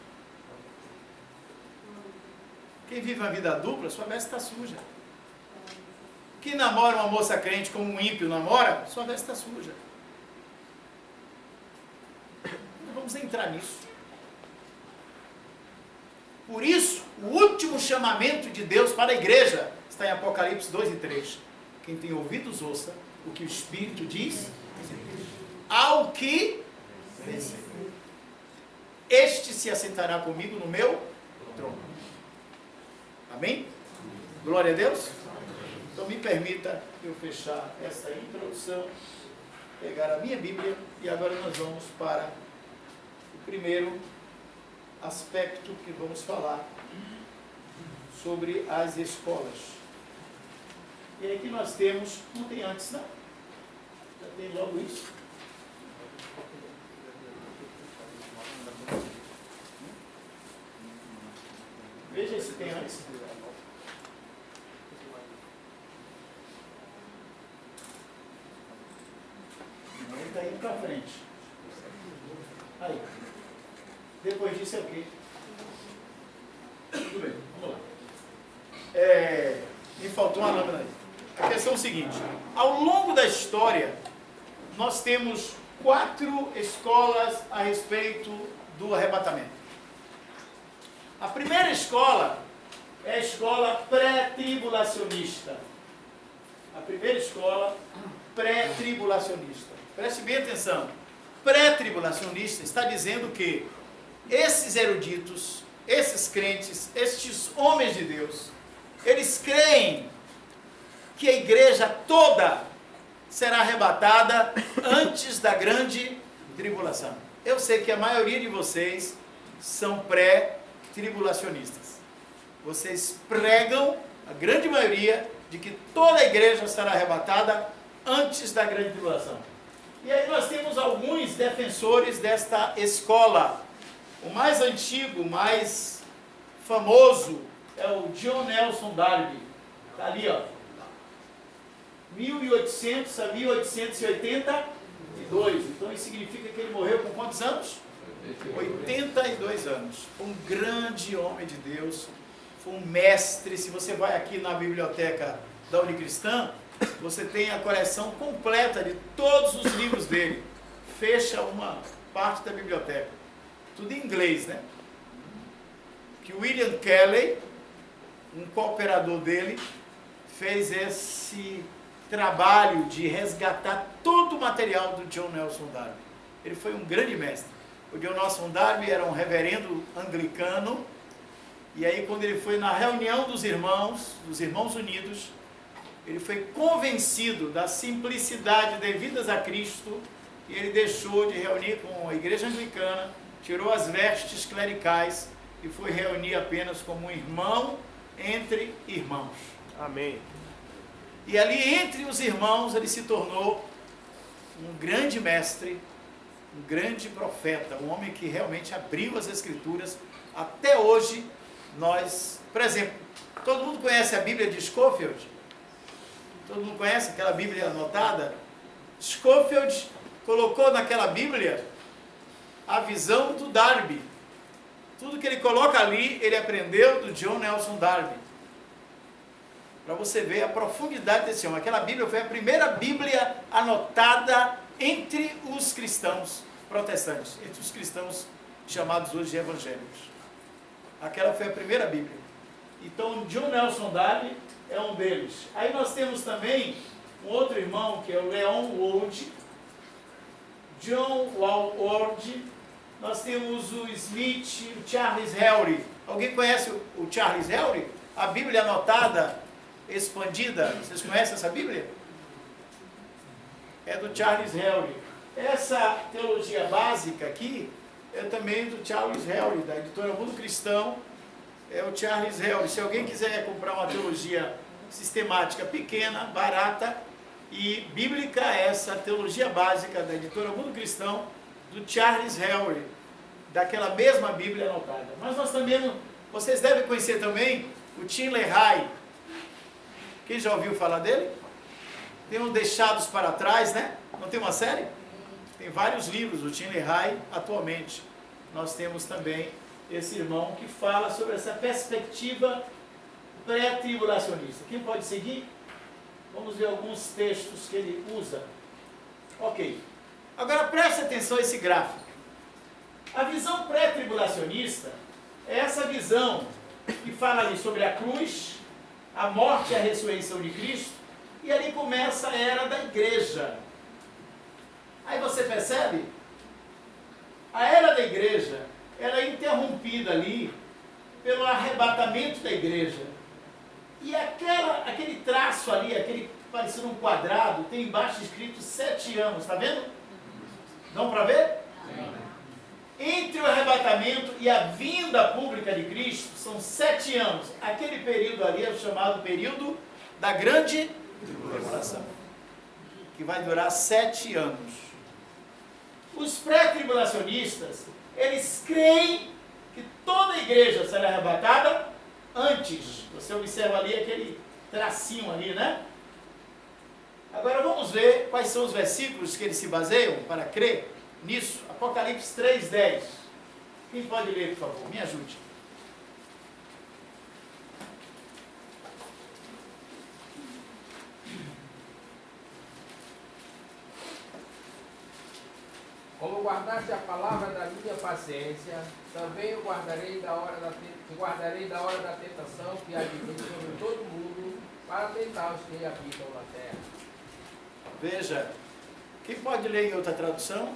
Quem vive uma vida dupla, sua veste está suja. Quem namora uma moça crente como um ímpio namora, sua veste está suja. Não vamos entrar nisso. Por isso, o último chamamento de Deus para a igreja está em Apocalipse 2 e 3. Quem tem ouvidos, ouça o que o Espírito diz ao que vencer. Este se assentará comigo no meu trono. Amém? Glória a Deus. Então me permita eu fechar essa introdução, pegar a minha Bíblia e agora nós vamos para o primeiro aspecto que vamos falar sobre as escolas. E aqui nós temos, não tem antes não? Já tem logo isso? Veja se tem antes. Ele está indo para frente. Aí. Depois disso é o quê? Tudo bem, vamos lá. Me faltou uma lâmina aí. A questão é o seguinte: ao longo da história, nós temos 4 escolas a respeito do arrebatamento. A primeira escola é a escola pré-tribulacionista. A primeira escola pré-tribulacionista. Preste bem atenção. Pré-tribulacionista está dizendo que esses eruditos, esses crentes, estes homens de Deus, eles creem que a igreja toda será arrebatada antes da grande tribulação. Eu sei que a maioria de vocês são pré-tribulacionistas. Vocês pregam, a grande maioria, de que toda a igreja será arrebatada antes da grande tribulação. E aí nós temos alguns defensores desta escola. O mais antigo, o mais famoso é o John Nelson Darby. Está ali, ó. 1800 a 1882. Então isso significa que ele morreu com quantos anos? 82 anos. Foi um grande homem de Deus. Foi um mestre. Se você vai aqui na biblioteca da Unicristã, você tem a coleção completa de todos os livros dele. Fecha uma parte da biblioteca. Tudo em inglês, né? Que William Kelly, um cooperador dele, fez esse trabalho de resgatar todo o material do John Nelson Darby. Ele foi um grande mestre. O John Nelson Darby era um reverendo anglicano, e aí quando ele foi na reunião dos Irmãos Unidos, ele foi convencido da simplicidade devidas a Cristo, e ele deixou de reunir com a igreja anglicana, tirou as vestes clericais e foi reunir apenas como um irmão entre irmãos. Amém. E ali entre os irmãos ele se tornou um grande mestre, um grande profeta, um homem que realmente abriu as Escrituras. Até hoje nós, por exemplo, todo mundo conhece a Bíblia de Scofield? Todo mundo conhece aquela Bíblia anotada? Scofield colocou naquela Bíblia a visão do Darby. Tudo que ele coloca ali, ele aprendeu do John Nelson Darby. Para você ver a profundidade desse homem. Aquela Bíblia foi a primeira Bíblia anotada entre os cristãos protestantes, entre os cristãos chamados hoje de evangélicos. Aquela foi a primeira Bíblia. Então, John Nelson Darby é um deles. Aí nós temos também um outro irmão, que é o Leon Wold, John Ward. Nós temos o Smith, o Charles Henry. Alguém conhece o Charles Henry? A Bíblia anotada, expandida. Vocês conhecem essa Bíblia? É do Charles Henry. Essa teologia básica aqui é também do Charles Henry, da editora Mundo Cristão. É o Charles Henry. Se alguém quiser comprar uma teologia sistemática pequena, barata e bíblica, essa teologia básica da editora Mundo Cristão, do Charles Henry, daquela mesma Bíblia anotada. Mas nós também, vocês devem conhecer também o Tim LaHaye. Quem já ouviu falar dele? Tem um Deixados para Trás, né? Não tem uma série? Tem vários livros do Tim LaHaye atualmente. Nós temos também esse irmão que fala sobre essa perspectiva pré-tribulacionista. Quem pode seguir? Vamos ver alguns textos que ele usa. Ok. Agora preste atenção a esse gráfico. A visão pré-tribulacionista é essa visão que fala ali sobre a cruz, a morte e a ressurreição de Cristo, e ali começa a era da igreja. Aí você percebe? A era da igreja, ela é interrompida ali pelo arrebatamento da igreja. E aquele traço ali, aquele parecendo um quadrado, tem embaixo escrito 7 anos, está vendo? Dão para ver? Entre o arrebatamento e a vinda pública de Cristo, são 7 anos. Aquele período ali é o chamado período da grande tribulação, que vai durar 7 anos. Os pré-tribulacionistas, eles creem que toda a igreja será arrebatada antes. Você observa ali aquele tracinho ali, né? Agora vamos ver quais são os versículos que eles se baseiam para crer nisso. Apocalipse 3:10. Quem pode ler, por favor? Me ajude. Como guardaste a palavra da minha paciência, também eu guardarei da hora da tentação que há de vir sobre todo mundo, para tentar os que habitam na terra. Veja, quem pode ler em outra tradução?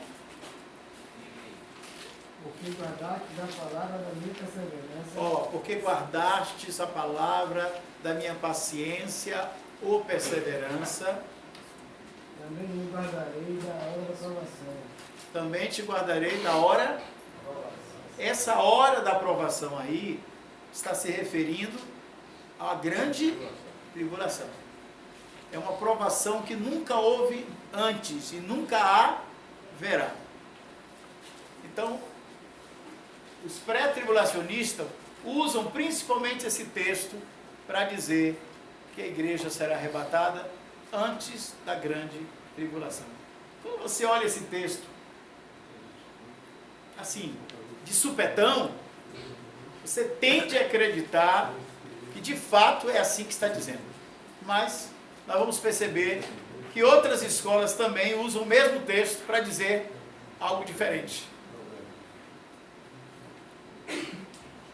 Porque guardaste a palavra da minha perseverança. Porque guardastes a palavra da minha paciência ou perseverança. Também me guardarei da hora da salvação. Também te guardarei da hora. Essa hora da aprovação aí está se referindo à grande tribulação. É uma provação que nunca houve antes e nunca haverá. Então, os pré-tribulacionistas usam principalmente esse texto para dizer que a igreja será arrebatada antes da grande tribulação. Quando você olha esse texto, assim, de supetão, você tende a acreditar que de fato é assim que está dizendo. Mas nós vamos perceber que outras escolas também usam o mesmo texto para dizer algo diferente.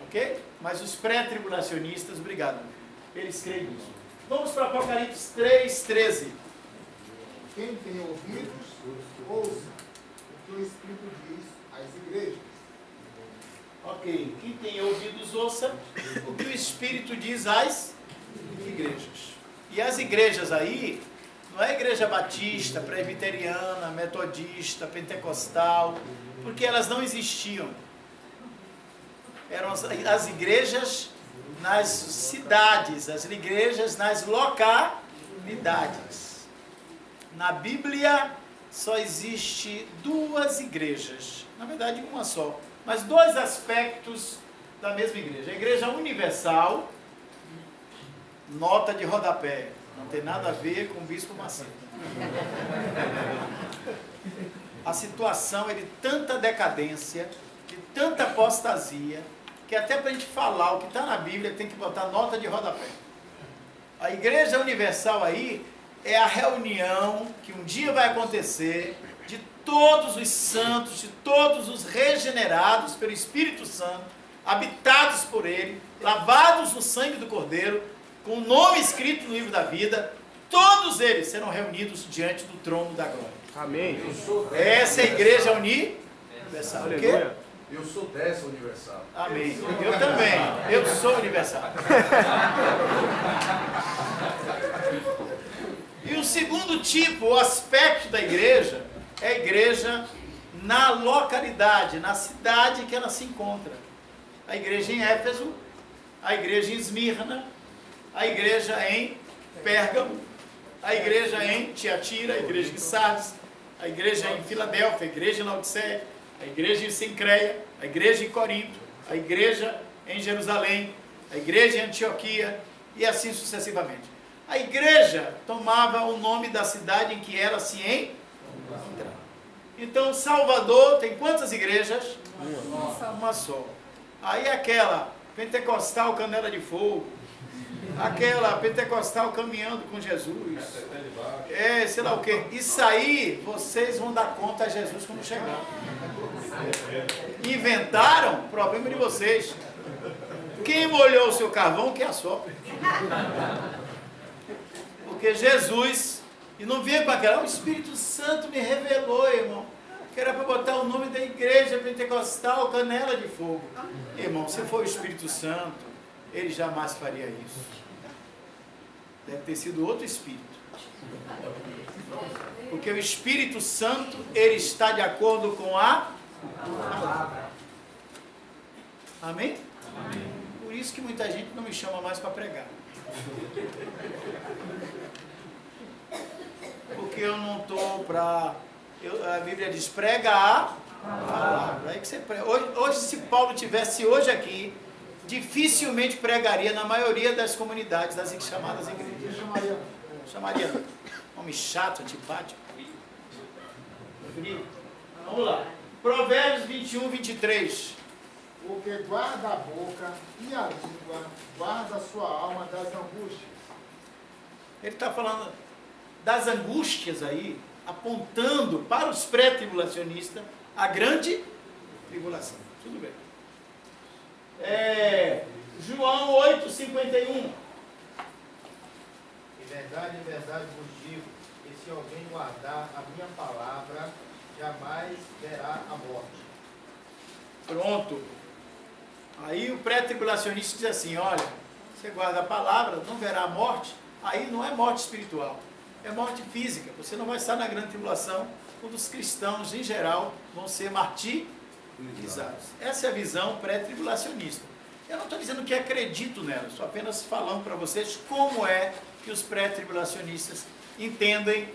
Ok? Mas os pré-tribulacionistas, obrigado, eles creem nisso. Vamos para Apocalipse 3:13. Quem tem ouvidos, ouça o que o Espírito diz às igrejas. Ok, quem tem ouvidos, ouça o que o Espírito diz às igrejas. E as igrejas aí, não é igreja batista, presbiteriana, metodista, pentecostal, porque elas não existiam. Eram as igrejas nas cidades, as igrejas nas localidades. Na Bíblia só existe 2 igrejas, na verdade uma só, mas 2 aspectos da mesma igreja. A igreja universal, nota de rodapé, não tem nada a ver com o Bispo Macedo. A situação é de tanta decadência, de tanta apostasia, que até para a gente falar o que está na Bíblia tem que botar nota de rodapé. A igreja universal aí é a reunião que um dia vai acontecer de todos os santos, de todos os regenerados pelo Espírito Santo, habitados por Ele, lavados no sangue do Cordeiro, com o nome escrito no livro da vida, todos eles serão reunidos diante do trono da glória. Amém. Essa é a igreja universal. O quê? Eu sou dessa universal. Amém. Eu também. Eu sou universal. E o segundo tipo, o aspecto da igreja, é a igreja na localidade, na cidade que ela se encontra. A igreja em Éfeso, a igreja em Esmirna, a igreja em Pérgamo, a igreja em Tiatira, a igreja em Sardes, a igreja em Filadélfia, a igreja em Laodiceia, a igreja em Sincreia, a igreja em Corinto, a igreja em Jerusalém, a igreja em Antioquia e assim sucessivamente. A igreja tomava o nome da cidade em que ela se encontrava. Então, Salvador tem quantas igrejas? Uma só. Aí aquela pentecostal canela de fogo, aquela pentecostal caminhando com Jesus, sei lá o que. Isso aí, vocês vão dar conta a Jesus quando chegar. Inventaram? Problema de vocês. Quem molhou o seu carvão, que assopre. Porque Jesus, e não vinha com aquela, o Espírito Santo me revelou, irmão, que era para botar o nome da igreja pentecostal canela de fogo. Irmão, se for o Espírito Santo, ele jamais faria isso. Deve ter sido outro Espírito. Porque o Espírito Santo, ele está de acordo com a palavra. Amém? Amém. Por isso que muita gente não me chama mais para pregar. Porque eu não estou para... A Bíblia diz, prega a palavra. Aí que você prega. Hoje, se Paulo tivesse hoje aqui, dificilmente pregaria na maioria das comunidades, das chamadas igrejas. Chamaria. Homem chato, antipático. Vamos lá. Provérbios 21, 23. O que guarda a boca e a língua, guarda a sua alma das angústias. Ele está falando das angústias aí, apontando para os pré-tribulacionistas a grande tribulação. Tudo bem. João 8, 51. Em verdade vos digo, que se alguém guardar a minha palavra, jamais verá a morte. Pronto. Aí o pré-tribulacionista diz assim, olha, você guarda a palavra, não verá a morte. Aí não é morte espiritual, é morte física. Você não vai estar na grande tribulação, quando os cristãos, em geral, vão ser martirizados. Essa é a visão pré-tribulacionista. Eu não estou dizendo que acredito nela, estou apenas falando para vocês como é que os pré-tribulacionistas entendem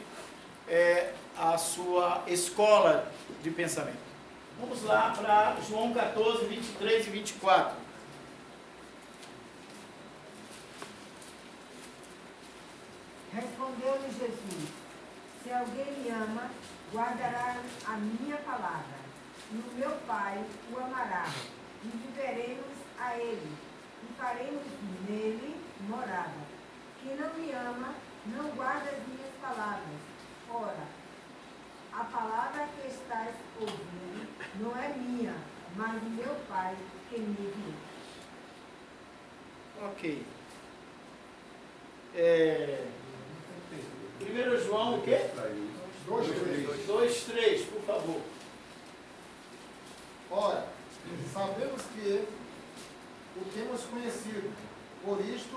a sua escola de pensamento. Vamos lá para João 14, 23 e 24. Respondeu-lhe Jesus, se alguém me ama, guardará a minha palavra, e o meu Pai o amará, e viveremos a ele, e faremos nele morada. Quem não me ama, não guarda as minhas palavras. Ora, a palavra que estás ouvindo não é minha, mas do meu Pai que me enviou. Ok. 1 João o quê? 2:3, por favor. Ora, sabemos que o temos conhecido, por isto,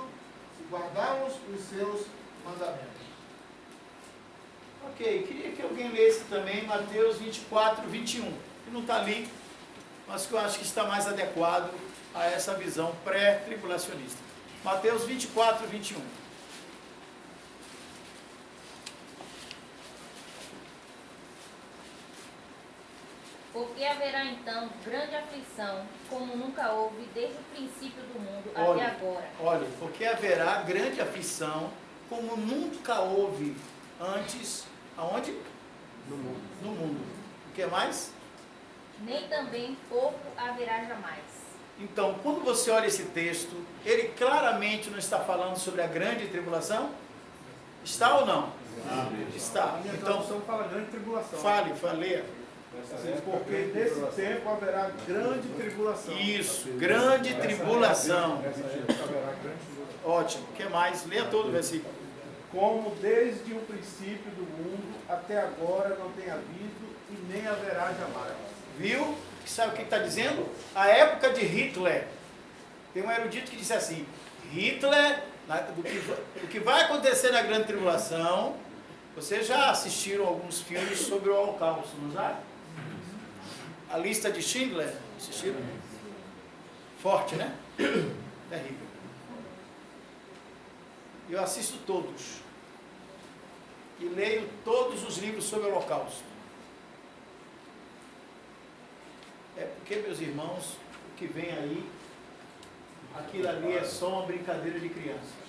se guardarmos os seus mandamentos. Ok, queria que alguém lesse também Mateus 24, 21, que não está ali, mas que eu acho que está mais adequado a essa visão pré-tribulacionista. Mateus 24, 21. Porque haverá então grande aflição, como nunca houve desde o princípio do mundo Olha, até agora. Olha, porque haverá grande aflição, como nunca houve antes, aonde? No mundo. No mundo. O que mais? Nem também pouco haverá jamais. Então, quando você olha esse texto, ele claramente não está falando sobre a grande tribulação? Está ou não? Está. A minha Então, tradução fala grande tribulação. fale. Sim, porque nesse tempo haverá grande tribulação. Isso, grande tribulação. Nessa época haverá grande tribulação. Ótimo. O que mais? Leia todo o versículo. Como desde o princípio do mundo até agora não tem havido e nem haverá jamais. Viu? Sabe o que está dizendo? A época de Hitler. Tem um erudito que disse assim: Hitler, do que vai acontecer na grande tribulação. Vocês já assistiram alguns filmes sobre o Holocausto, não já? A lista de Schindler, assistiram? Forte, né? Terrível. Eu assisto todos. E leio todos os livros sobre o Holocausto. É porque, meus irmãos, o que vem aí, aquilo ali é só uma brincadeira de criança.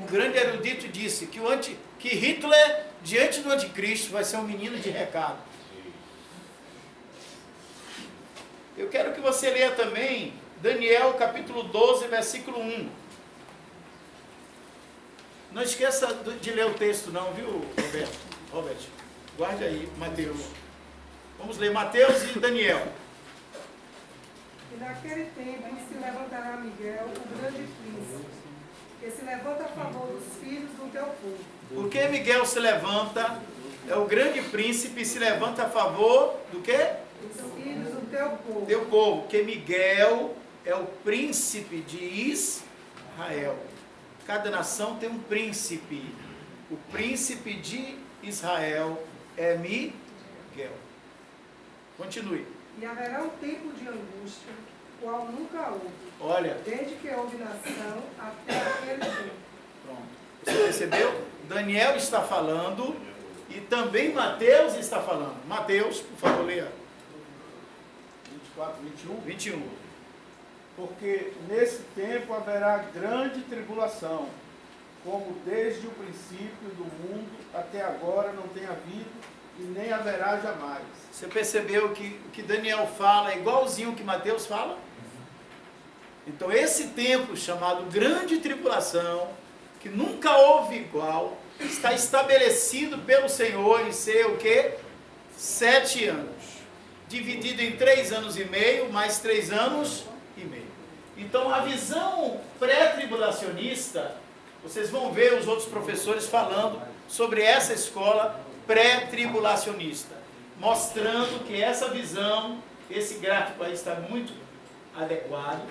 Um grande erudito disse que Hitler, diante do anticristo, vai ser um menino de recado. Eu quero que você leia também Daniel capítulo 12, versículo 1. Não esqueça de ler o texto não, viu, Robert? Guarde aí, Mateus. Vamos ler Mateus e Daniel. E naquele tempo se levantará Miguel, o grande príncipe, que se levanta a favor dos filhos do teu povo. Porque Miguel se levanta, é o grande príncipe, e se levanta a favor do quê? Dos filhos do teu povo. Teu povo, porque Miguel é o príncipe de Israel. Cada nação tem um príncipe. O príncipe de Israel é Miguel. Continue. E haverá um tempo de angústia, qual nunca houve, Olha, desde que houve nação até aquele tempo. pronto. Você percebeu? Daniel está falando e também Mateus está falando. Mateus, por favor, leia. 24, 21. 21. Porque nesse tempo haverá grande tribulação, como desde o princípio do mundo até agora não tem havido e nem haverá jamais. Você percebeu que o que Daniel fala é igualzinho o que Mateus fala? Então esse tempo chamado grande tribulação, que nunca houve igual, está estabelecido pelo Senhor em ser o quê? 7 anos. Dividido em 3 anos e meio, mais 3 anos e meio. Então a visão pré-tribulacionista, vocês vão ver os outros professores falando sobre essa escola pré-tribulacionista, mostrando que essa visão, esse gráfico aí está muito adequado,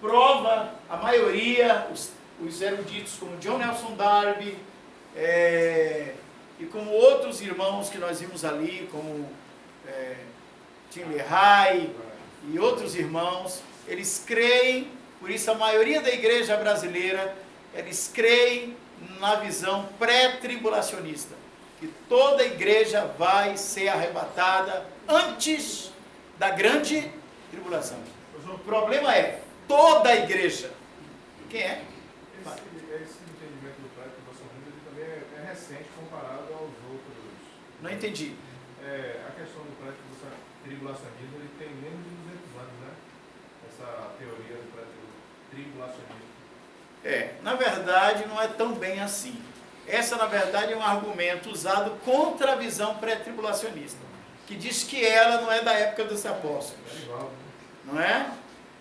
prova a maioria, os eruditos como John Nelson Darby, e como outros irmãos que nós vimos ali, como Tim LaHaye e outros irmãos, eles creem, por isso a maioria da igreja brasileira, eles creem na visão pré-tribulacionista, que toda a igreja vai ser arrebatada antes da grande tribulação. O problema é toda a igreja. Quem é? Esse entendimento do pré-tribulacionismo ele também é recente comparado aos outros. Não entendi. A questão do pré-tribulacionismo ele tem menos de 200 anos, né? Essa teoria do pré-tribulacionismo. Na verdade não é tão bem assim. Essa na verdade é um argumento usado contra a visão pré-tribulacionista, que diz que ela não é da época dos apóstolos. Não é?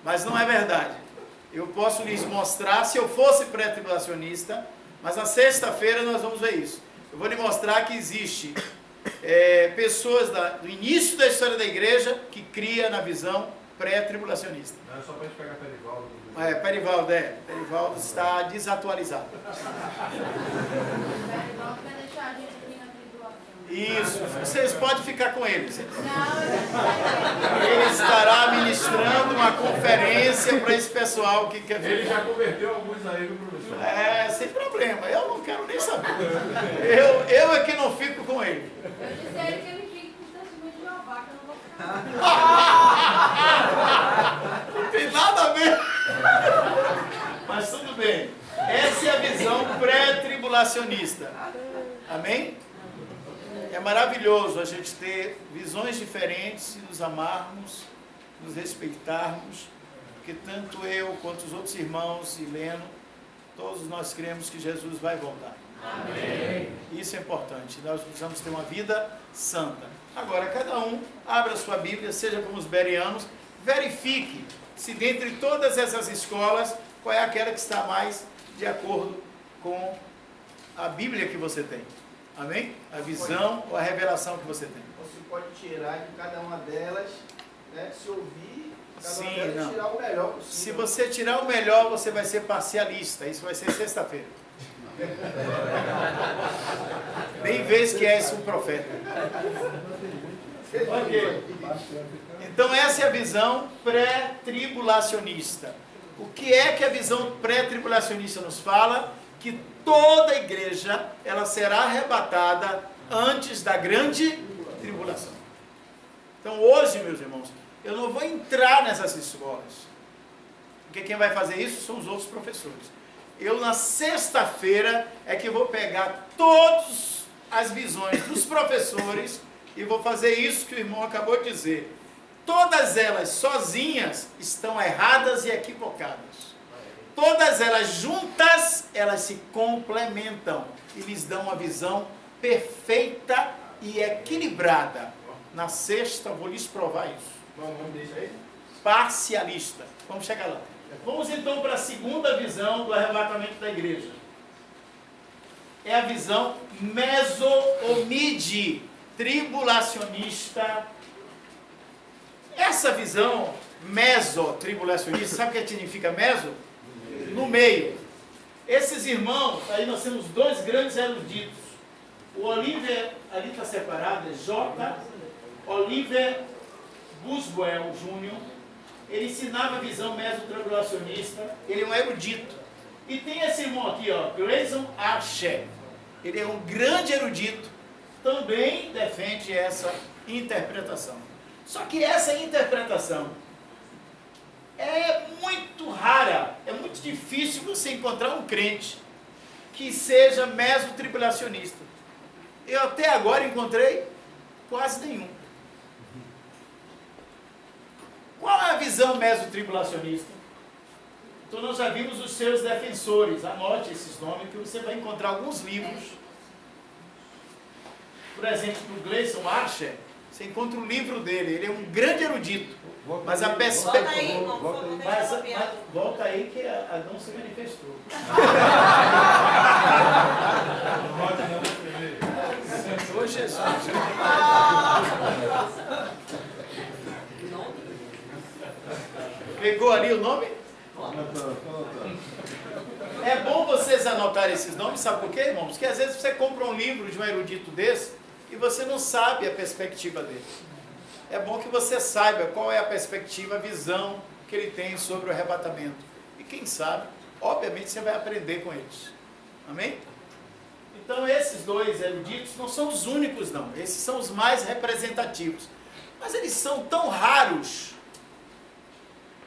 Mas não é verdade. Eu posso lhes mostrar, se eu fosse pré-tribulacionista, mas na sexta-feira nós vamos ver isso. Eu vou lhe mostrar que existe pessoas do início da história da igreja que cria na visão pré-tribulacionista. Não é só para a gente pegar Perivaldo. Perivaldo está desatualizado. Perivaldo quer deixar a gente aqui na tribulação. Isso, vocês podem ficar com eles. Não, Ele estará ministrando uma conferência para esse pessoal que quer ver. Ele já converteu alguns aí, viu, professor? Sem problema, eu não quero nem saber. Eu é que não fico com ele. eu disse a ele que ele fique com o testemunho de Jeová, que eu não vou ficar. Não tem nada a ver. Mas tudo bem. Essa é a visão pré-tribulacionista. Amém? É maravilhoso a gente ter visões diferentes e nos amarmos nos respeitarmos, porque tanto eu quanto os outros irmãos e Leno, todos nós cremos que Jesus vai voltar. Amém. Isso é importante, nós precisamos ter uma vida santa. Agora, cada um abra a sua Bíblia, seja como os bereanos, verifique se dentre todas essas escolas, qual é aquela que está mais de acordo com a Bíblia que você tem. Amém? A visão ou a revelação que você tem. Você pode tirar de cada uma delas, né, se ouvir, cada Sim, uma delas não. e tirar o melhor possível. Se você tirar o melhor, você vai ser parcialista. Isso vai ser sexta-feira. Bem vês que és um profeta. Ok. Então essa é a visão pré-tribulacionista. O que é que a visão pré-tribulacionista nos fala? Que toda a igreja ela será arrebatada antes da grande tribulação. Então hoje, meus irmãos, eu não vou entrar nessas escolas, porque quem vai fazer isso são os outros professores. Eu na sexta-feira é que vou pegar todas as visões dos professores e vou fazer isso que o irmão acabou de dizer. Todas elas sozinhas estão erradas e equivocadas. Todas elas juntas, elas se complementam e lhes dão uma visão perfeita e equilibrada. Na sexta, vou lhes provar isso. Vamos deixar aí? Parcialista. Vamos chegar lá. Vamos então para a segunda visão do arrebatamento da igreja. É a visão meso-omide, tribulacionista. Essa visão meso-tribulacionista, sabe o que significa meso? No meio. Esses irmãos, aí nós temos dois grandes eruditos. O Oliver, ali está separado, é J. Oliver Buswell Jr., ele ensinava a visão mesotribulacionista, ele é um erudito. E tem esse irmão aqui, ó, Grayson Archer. Ele é um grande erudito, também defende essa interpretação. Só que essa interpretação é muito rara, é muito difícil você encontrar um crente que seja mesotribulacionista. Eu até agora encontrei quase nenhum. Qual é a visão mesotribulacionista? Então nós já vimos os seus defensores, anote esses nomes que você vai encontrar alguns livros. Por exemplo, do Grayson Archer, você encontra o livro dele, ele é um grande erudito. Mas a perspectiva. Volta aí que Adão se manifestou. Senhor Jesus. Pegou ali o nome? É bom vocês anotarem esses nomes, sabe por quê, irmãos? Porque às vezes você compra um livro de um erudito desse e você não sabe a perspectiva dele. É bom que você saiba qual é a perspectiva, a visão que ele tem sobre o arrebatamento. E quem sabe, obviamente você vai aprender com eles. Amém? Então esses dois eruditos não são os únicos não, esses são os mais representativos. Mas eles são tão raros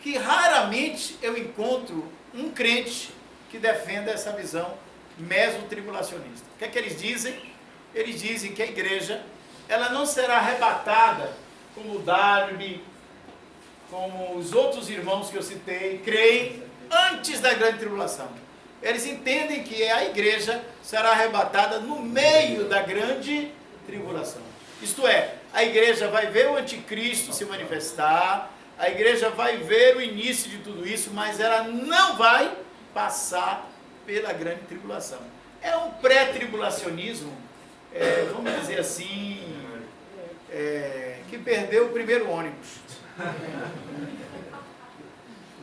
que raramente eu encontro um crente que defenda essa visão mesotribulacionista. O que é que eles dizem? Eles dizem que a igreja ela não será arrebatada como Darby, como os outros irmãos que eu citei, creem antes da grande tribulação. Eles entendem que a igreja será arrebatada no meio da grande tribulação. Isto é, a igreja vai ver o anticristo se manifestar, a igreja vai ver o início de tudo isso, mas ela não vai passar pela grande tribulação. É um pré-tribulacionismo, vamos dizer assim, que perdeu o primeiro ônibus.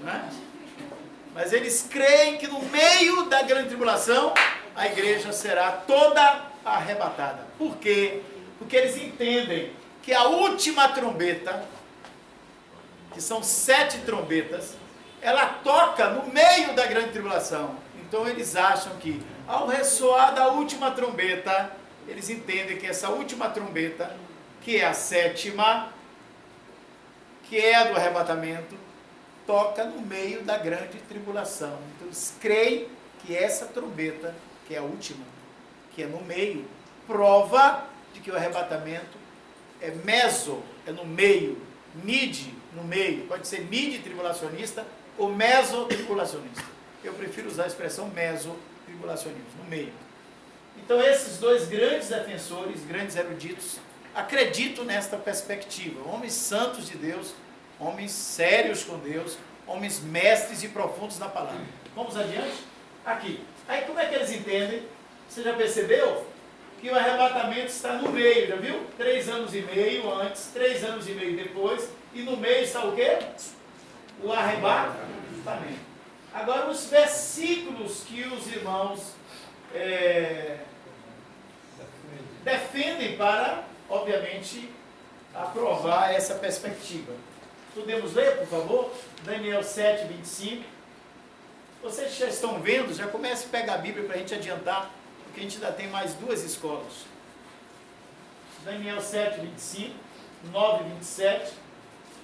Não é? Mas eles creem que no meio da grande tribulação, a igreja será toda arrebatada. Por quê? Porque eles entendem que a última trombeta, que são 7 trombetas, ela toca no meio da grande tribulação. Então eles acham que ao ressoar da última trombeta, eles entendem que essa última trombeta, que é a 7ª, que é a do arrebatamento, toca no meio da grande tribulação. Então eles creem que essa trombeta, que é a última, que é no meio, prova de que o arrebatamento é meso, é no meio, mid, no meio. Pode ser midi-tribulacionista ou mesotribulacionista. Eu prefiro usar a expressão mesotribulacionismo, no meio. Então esses dois grandes defensores, grandes eruditos, acreditam nesta perspectiva. Homens santos de Deus, homens sérios com Deus, homens mestres e profundos na palavra. Vamos adiante? Aqui. Aí como é que eles entendem? Você já percebeu? Que o arrebatamento está no meio, já viu? 3 anos e meio antes, 3 anos e meio depois, e no meio está o quê? O arrebatamento. Agora, os versículos que os irmãos defendem para, obviamente, aprovar essa perspectiva. Podemos ler, por favor? Daniel 7, 25. Vocês já estão vendo, já comece a pegar a Bíblia para a gente adiantar, porque a gente ainda tem mais 2 escolas. Daniel 7, 25, 9, 27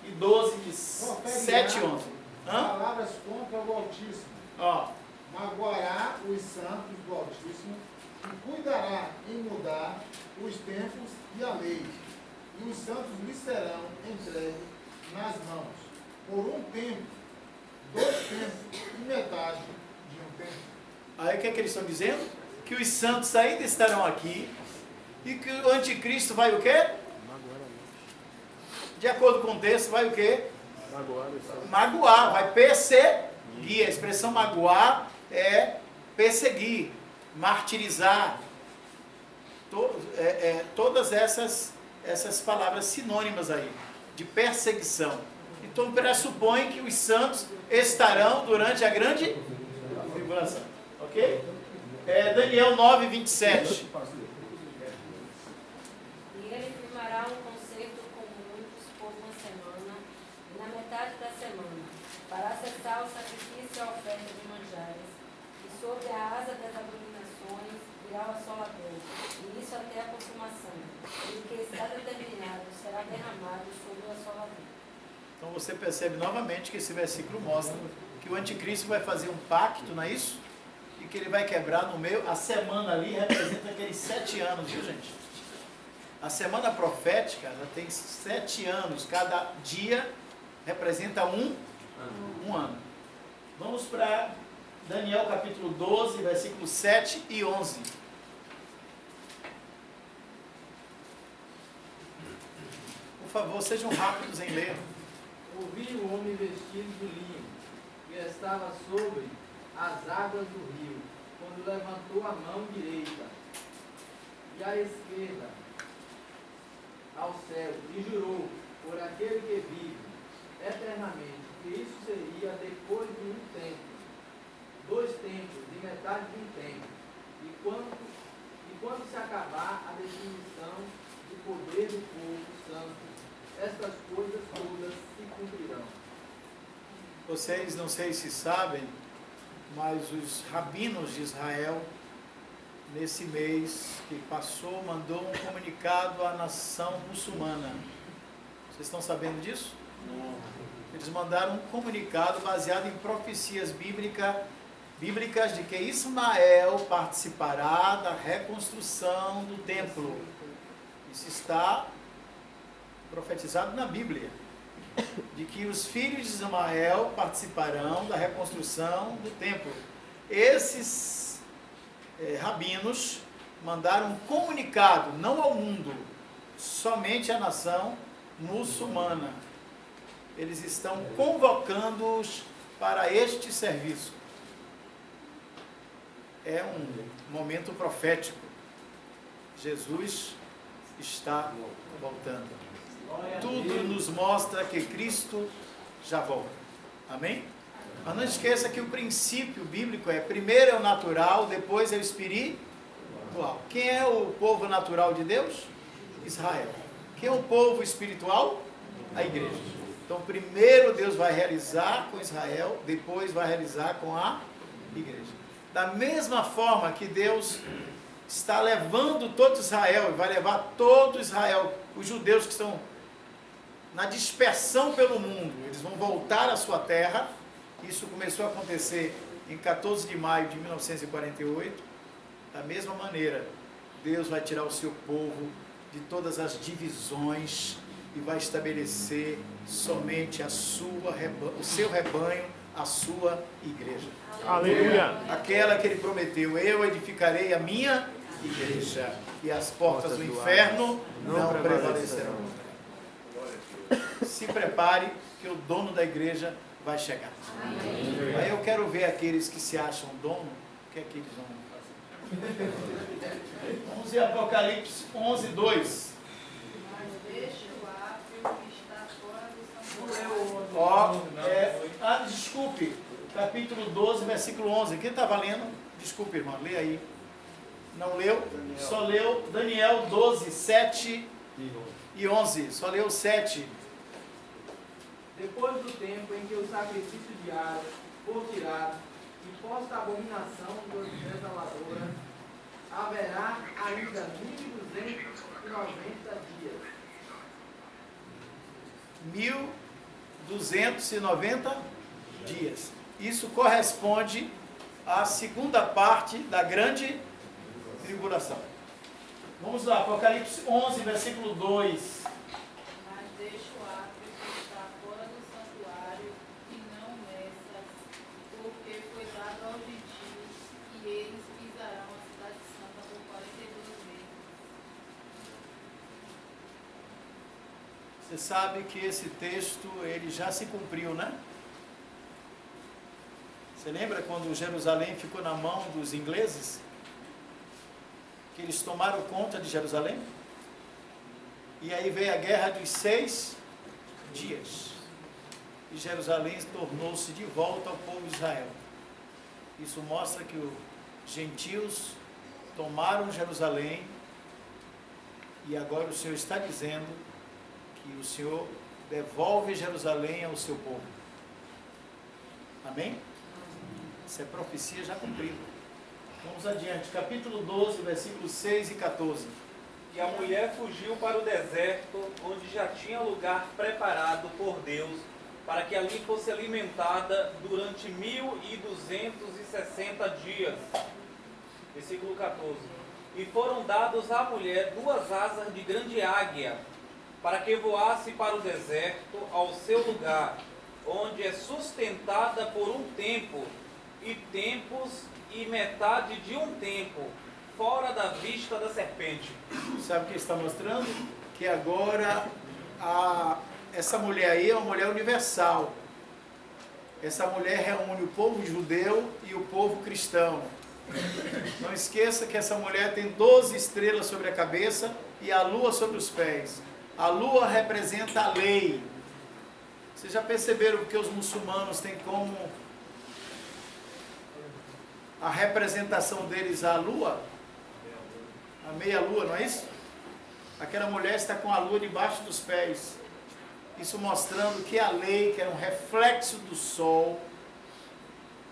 e 12, 7 e 11. Palavras contra o Altíssimo. Ó. Magoará os santos do Altíssimo e cuidará em mudar os tempos e a lei. E os santos lhe serão entregues nas mãos por um tempo, 2 tempos e metade de um tempo. Aí o que é que eles estão dizendo? Que os santos ainda estarão aqui e que o anticristo vai o quê? De acordo com o texto, vai o quê? Magoar, vai perseguir. A expressão magoar é perseguir, martirizar. Todas essas palavras sinônimas aí, de perseguição. Então pressupõe que os santos estarão durante a grande tribulação. Ok? Daniel 9, 27. E ele firmará um concerto com muitos por uma semana, e na metade da semana, para cessar o sacrifício e a oferta de manjares, e sobre a asa das abominações virá o assolador, e isso até a consumação, e o que está determinado será derramado sobre o assolador. Então você percebe novamente que esse versículo mostra que o anticristo vai fazer um pacto, não é isso? E que ele vai quebrar no meio. A semana ali representa aqueles 7 anos, viu gente? A semana profética, ela tem 7 anos. Cada dia representa um ano. Vamos para Daniel capítulo 12, versículos 7 e 11. Por favor, sejam rápidos em ler. Ouvi o homem vestido de linho, que estava sobre as águas do rio, quando levantou a mão direita e a esquerda ao céu, e jurou por aquele que vive eternamente, que isso seria depois de um tempo, 2 tempos, de metade de um tempo, e quando se acabar a definição do poder do povo santo, estas coisas todas se cumprirão. Vocês não sei se sabem, mas os rabinos de Israel, nesse mês que passou, mandou um comunicado à nação muçulmana. Vocês estão sabendo disso? Não. Eles mandaram um comunicado baseado em profecias bíblicas de que Ismael participará da reconstrução do templo. Isso está profetizado na Bíblia, de que os filhos de Ismael participarão da reconstrução do templo. Esses rabinos mandaram um comunicado, não ao mundo, somente à nação muçulmana. Eles estão convocando-os para este serviço. É um momento profético. Jesus está voltando. Tudo nos mostra que Cristo já volta. Amém? Mas não esqueça que o princípio bíblico é: primeiro é o natural, depois é o espiritual. Quem é o povo natural de Deus? Israel. Quem é o povo espiritual? A igreja. Então primeiro Deus vai realizar com Israel, depois vai realizar com a igreja. Da mesma forma que Deus está levando todo Israel, e vai levar todo Israel, os judeus que estão na dispersão pelo mundo, eles vão voltar à sua terra. Isso começou a acontecer em 14 de maio de 1948. Da mesma maneira, Deus vai tirar o seu povo de todas as divisões e vai estabelecer somente o seu rebanho, a sua igreja. Aleluia. Aquela que ele prometeu: eu edificarei a minha igreja e as portas do inferno não prevalecerão. Se prepare que o dono da igreja vai chegar. Aí eu quero ver aqueles que se acham dono, o que é que eles vão fazer. Vamos ver Apocalipse 11, 2. Desculpe, capítulo 12, versículo 11. Quem estava lendo? Desculpe, irmão, lê aí. Não leu? Daniel. Só leu Daniel 12, 7 e 11. Só leu 7. Depois do tempo em que o sacrifício diário for tirado e posta a abominação desaladora, haverá ainda 1290 dias. 1290 dias. Isso corresponde à segunda parte da grande tribulação. Vamos lá, Apocalipse 11, versículo 2. Mas deixa o átrio que está fora do santuário e não nessas, porque foi dado aos gentios e eles pisarão a cidade santa por 42 vezes. Você sabe que esse texto ele já se cumpriu, né? Você lembra quando Jerusalém ficou na mão dos ingleses? Que eles tomaram conta de Jerusalém? E aí veio a guerra dos 6 dias. E Jerusalém tornou-se de volta ao povo de Israel. Isso mostra que os gentios tomaram Jerusalém e agora o Senhor está dizendo que o Senhor devolve Jerusalém ao seu povo. Amém? Essa é profecia já cumprida. Vamos adiante, capítulo 12, versículos 6 e 14. E a mulher fugiu para o deserto, onde já tinha lugar preparado por Deus, para que ali fosse alimentada durante 1260 dias. Versículo 14. E foram dados à mulher 2 asas de grande águia, para que voasse para o deserto, ao seu lugar, onde é sustentada por um tempo, e tempos e metade de um tempo, fora da vista da serpente. Sabe o que está mostrando? Que agora essa mulher aí é uma mulher universal. Essa mulher reúne o povo judeu e o povo cristão. Não esqueça que essa mulher tem 12 estrelas sobre a cabeça e a lua sobre os pés. A lua representa a lei. Vocês já perceberam que os muçulmanos têm como a representação deles a lua? A meia lua, não é isso? Aquela mulher está com a lua debaixo dos pés. Isso mostrando que a lei, que era um reflexo do sol,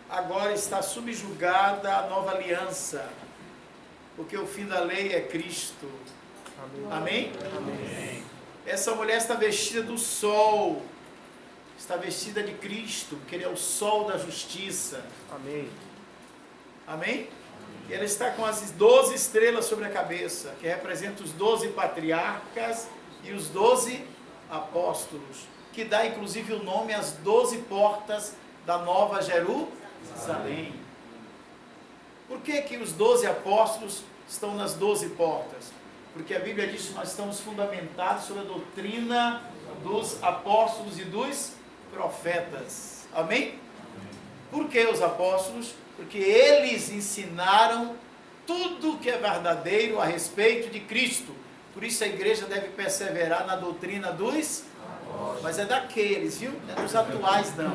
agora está subjugada à nova aliança. Porque o fim da lei é Cristo. Amém? Amém? Essa mulher está vestida do sol. Está vestida de Cristo, porque Ele é o sol da justiça. Amém. Amém? E ela está com as 12 estrelas sobre a cabeça, que representam os 12 patriarcas e os 12 apóstolos, que dá inclusive o nome às 12 portas da Nova Jerusalém. Por que que os 12 apóstolos estão nas 12 portas? Porque a Bíblia diz que nós estamos fundamentados sobre a doutrina dos apóstolos e dos profetas. Amém? Por que os apóstolos? Porque eles ensinaram tudo que é verdadeiro a respeito de Cristo. Por isso a igreja deve perseverar na doutrina dos apóstolos. Mas é daqueles, viu? Não é dos atuais, não.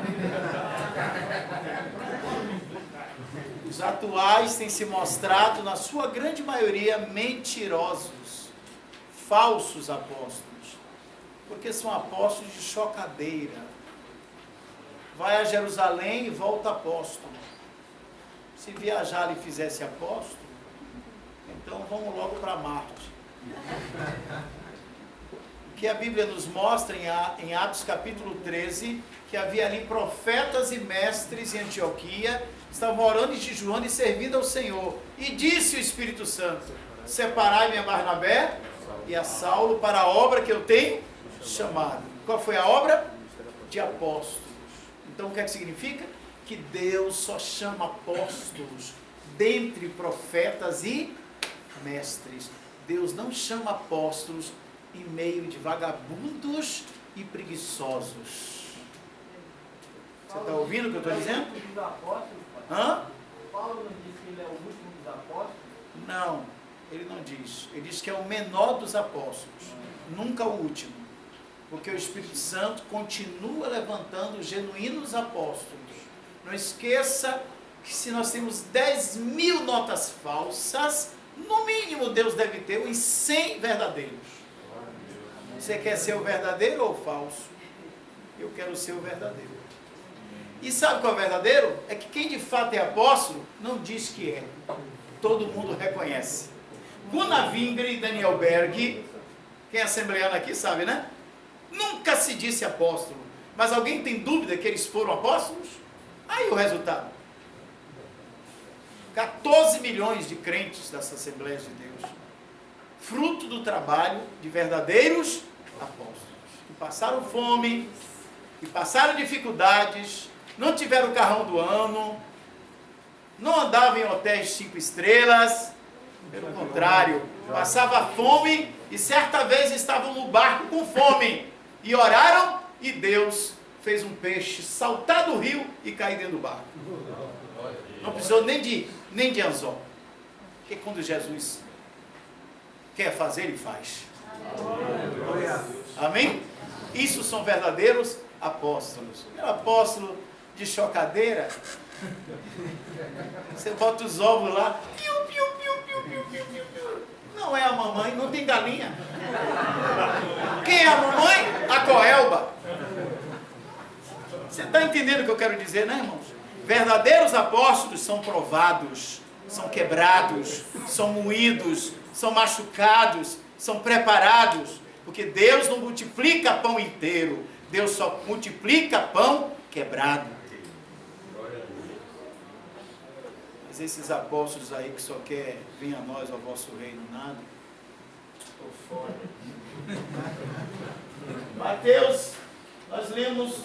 Os atuais têm se mostrado, na sua grande maioria, mentirosos, falsos apóstolos. Porque são apóstolos de chocadeira. Vai a Jerusalém e volta apóstolo. Se viajar e fizesse apóstolo, então vamos logo para Marte. O que a Bíblia nos mostra em Atos capítulo 13, que havia ali profetas e mestres em Antioquia, estavam orando e jejuando e servindo ao Senhor. E disse o Espírito Santo: separai-me a Barnabé e a Saulo para a obra que eu tenho chamado. Qual foi a obra? De apóstolos. Então o que é que significa? Que Deus só chama apóstolos dentre profetas e mestres. Deus não chama apóstolos em meio de vagabundos e preguiçosos. Você está ouvindo o que eu estou dizendo? Hã? Paulo não disse que ele é o último dos apóstolos? Não, ele não diz. Ele diz que é o menor dos apóstolos, nunca o último. Porque o Espírito Santo continua levantando os genuínos apóstolos. Não esqueça que se nós temos 10.000 notas falsas, no mínimo Deus deve ter uns 100 verdadeiros. Você quer ser o verdadeiro ou o falso? Eu quero ser o verdadeiro. E sabe qual é o verdadeiro? É que quem de fato é apóstolo não diz que é. Todo mundo reconhece. Gunnar Wingre e Daniel Berg, quem é assembleano aqui sabe, né? Nunca se disse apóstolo. Mas alguém tem dúvida que eles foram apóstolos? Aí o resultado. 14 milhões de crentes das Assembleias de Deus. Fruto do trabalho de verdadeiros apóstolos. Que passaram fome, que passaram dificuldades, não tiveram o carrão do ano, não andavam em hotéis 5 estrelas, pelo contrário, passava fome e certa vez estavam no barco com fome e oraram e Deus fez um peixe saltar do rio e cair dentro do barco. Não precisou nem de anzol. Porque quando Jesus quer fazer, ele faz. Amém? Isso são verdadeiros apóstolos. O apóstolo de chocadeira, você bota os ovos lá, piu, piu, piu, piu, piu, piu, piu, piu. Não é a mamãe, não tem galinha. Quem é a mamãe? A coelba. Você está entendendo o que eu quero dizer, né, irmãos? Verdadeiros apóstolos são provados, são quebrados, são moídos, são machucados, são preparados, porque Deus não multiplica pão inteiro, Deus só multiplica pão quebrado. Mas esses apóstolos aí que só quer vir a nós, ao vosso reino, nada, estou fora. Mateus, nós lemos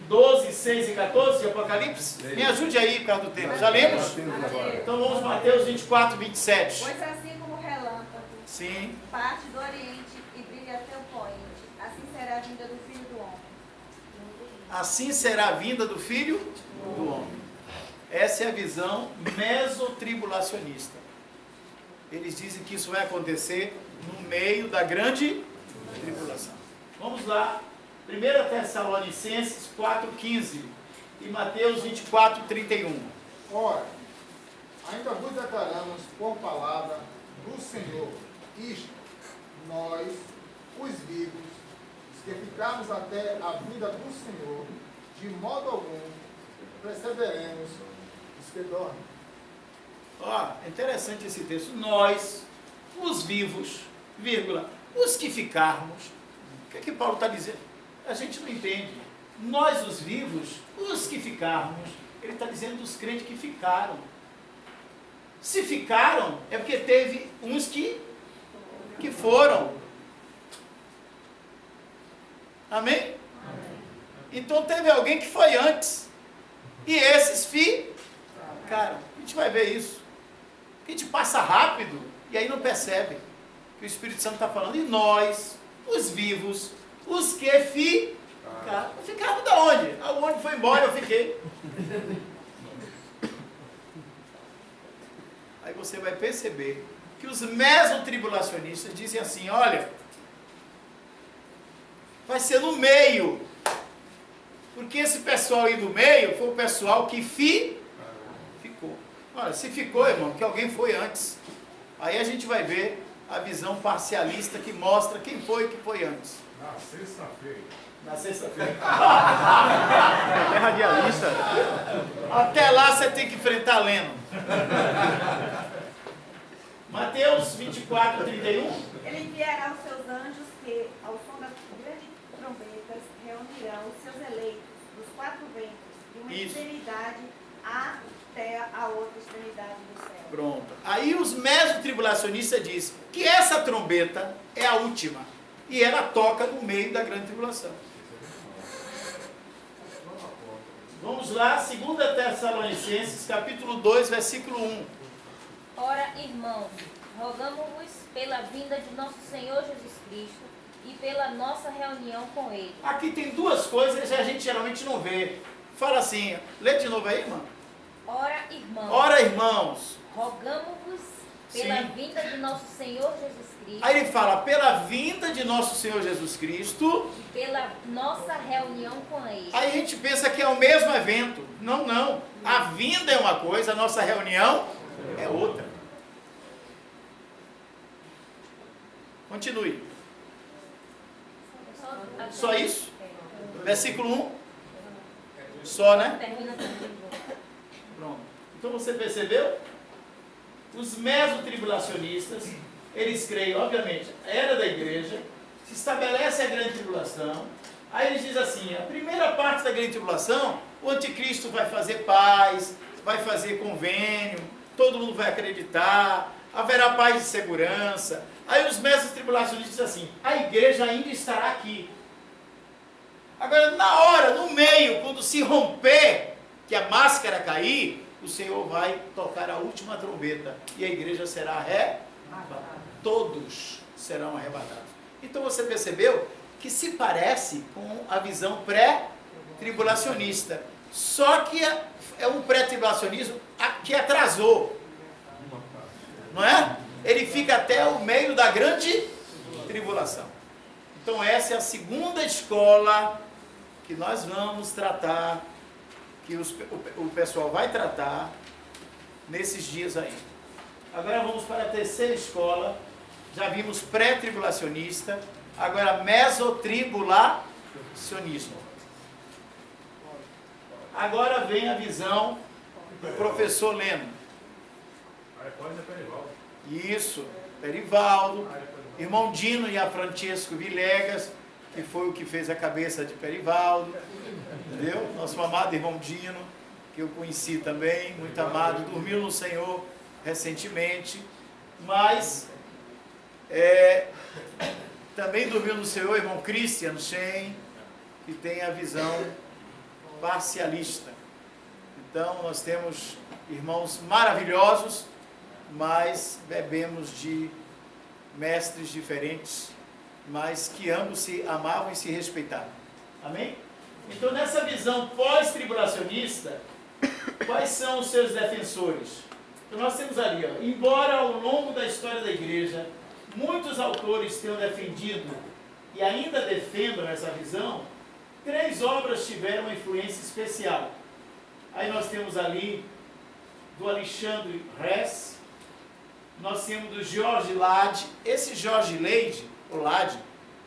12, 6 e 14 de Apocalipse. Me ajude aí por causa do tempo. Já lemos? Então vamos Mateus 24, 27. Pois assim como o relâmpago Sim. parte do oriente e brilha até o poente, assim será a vinda do Filho do Homem. Assim será a vinda do Filho do Homem. Essa é a visão mesotribulacionista. Eles dizem que isso vai acontecer no meio da grande tribulação. Vamos lá. 1 Tessalonicenses 4,15 e Mateus 24, 31. Ora, ainda vos declaramos por palavra do Senhor isto, nós, os vivos, os que ficarmos até a vinda do Senhor, de modo algum precederemos os que dormem. Ó, é interessante esse texto. Nós, os vivos, vírgula, os que ficarmos. O que é que Paulo está dizendo? A gente não entende. Nós, os vivos, os que ficarmos. Ele está dizendo dos crentes que ficaram. Se ficaram, é porque teve uns que foram. Amém? Amém? Então teve alguém que foi antes. E esses ficaram. A gente vai ver isso. A gente passa rápido e aí não percebe que o Espírito Santo está falando. E nós, os vivos, os que ficaram. Ficaram da onde? Aonde foi embora eu fiquei. Aí você vai perceber que os mesotribulacionistas dizem assim, olha, vai ser no meio. Porque esse pessoal aí do meio foi o pessoal que ficou. Olha, se ficou, irmão, que alguém foi antes. Aí a gente vai ver a visão parcialista que mostra quem foi que foi antes. Na sexta-feira. Na sexta-feira. É radialista. Até lá você tem que enfrentar Leno. Mateus 24, 31. Ele enviará os seus anjos que, ao som das grandes trombetas, reunirão os seus eleitos dos 4 ventos, de uma Isso. extremidade à até a outra extremidade do céu. Pronto. Aí os meso-tribulacionistas dizem que essa trombeta é a última. E ela toca no meio da grande tribulação. Vamos lá, 2 Tessalonicenses, capítulo 2, versículo 1. Ora, irmãos, rogamos-vos pela vinda de nosso Senhor Jesus Cristo e pela nossa reunião com Ele. Aqui tem duas coisas que a gente geralmente não vê. Fala assim, lê de novo aí, irmão. Ora, irmãos, Ora, irmãos. rogamos-vos pela Sim. vinda de nosso Senhor Jesus Cristo Aí ele fala, pela vinda de nosso Senhor Jesus Cristo. e pela nossa reunião com Ele. Aí a gente pensa que é o mesmo evento. Não, não. A vinda é uma coisa, a nossa reunião é outra. Continue. Só isso? Versículo 1? Só, né? Termina também. Pronto. Então você percebeu? Os mesotribulacionistas, eles creem, obviamente, a era da igreja, se estabelece a grande tribulação. Aí eles dizem assim, a primeira parte da grande tribulação, o anticristo vai fazer paz, vai fazer convênio, todo mundo vai acreditar, haverá paz e segurança. Aí os mesotribulacionistas dizem assim, a igreja ainda estará aqui. Agora, na hora, no meio, quando se romper, que a máscara cair, o Senhor vai tocar a última trombeta e a igreja será arrebatada. Todos serão arrebatados. Então você percebeu que se parece com a visão pré-tribulacionista. Só que é um pré-tribulacionismo que atrasou. Não é? Ele fica até o meio da grande tribulação. Então essa é a segunda escola que nós vamos tratar, que o pessoal vai tratar nesses dias aí. Agora vamos para a terceira escola. Já vimos pré-tribulacionista, agora mesotribulacionismo. Agora vem a visão do professor Leno. Isso, Perivaldo, irmão Dino e a Francesco Vilegas, que foi o que fez a cabeça de Perivaldo, entendeu? Nosso amado irmão Dino, que eu conheci também, muito amado, dormiu no Senhor recentemente, mas também dormiu no Senhor irmão Christian Shen, que tem a visão parcialista. Então nós temos irmãos maravilhosos, mas bebemos de mestres diferentes, mas que ambos se amavam e se respeitavam. Amém? Então nessa visão pós-tribulacionista, quais são os seus defensores? Então nós temos ali, ó, embora ao longo da história da igreja, muitos autores tenham defendido e ainda defendam essa visão, 3 obras tiveram uma influência especial. Aí nós temos ali do Alexandre Hess, nós temos do George Lade. Esse George Lade,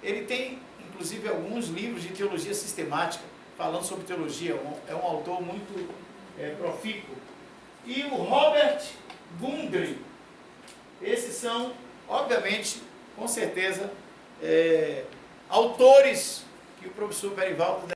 ele tem inclusive alguns livros de teologia sistemática, falando sobre teologia, é um autor muito profícuo. E o Robert Gundry. Esses são, obviamente, com certeza, autores que o professor Perivaldo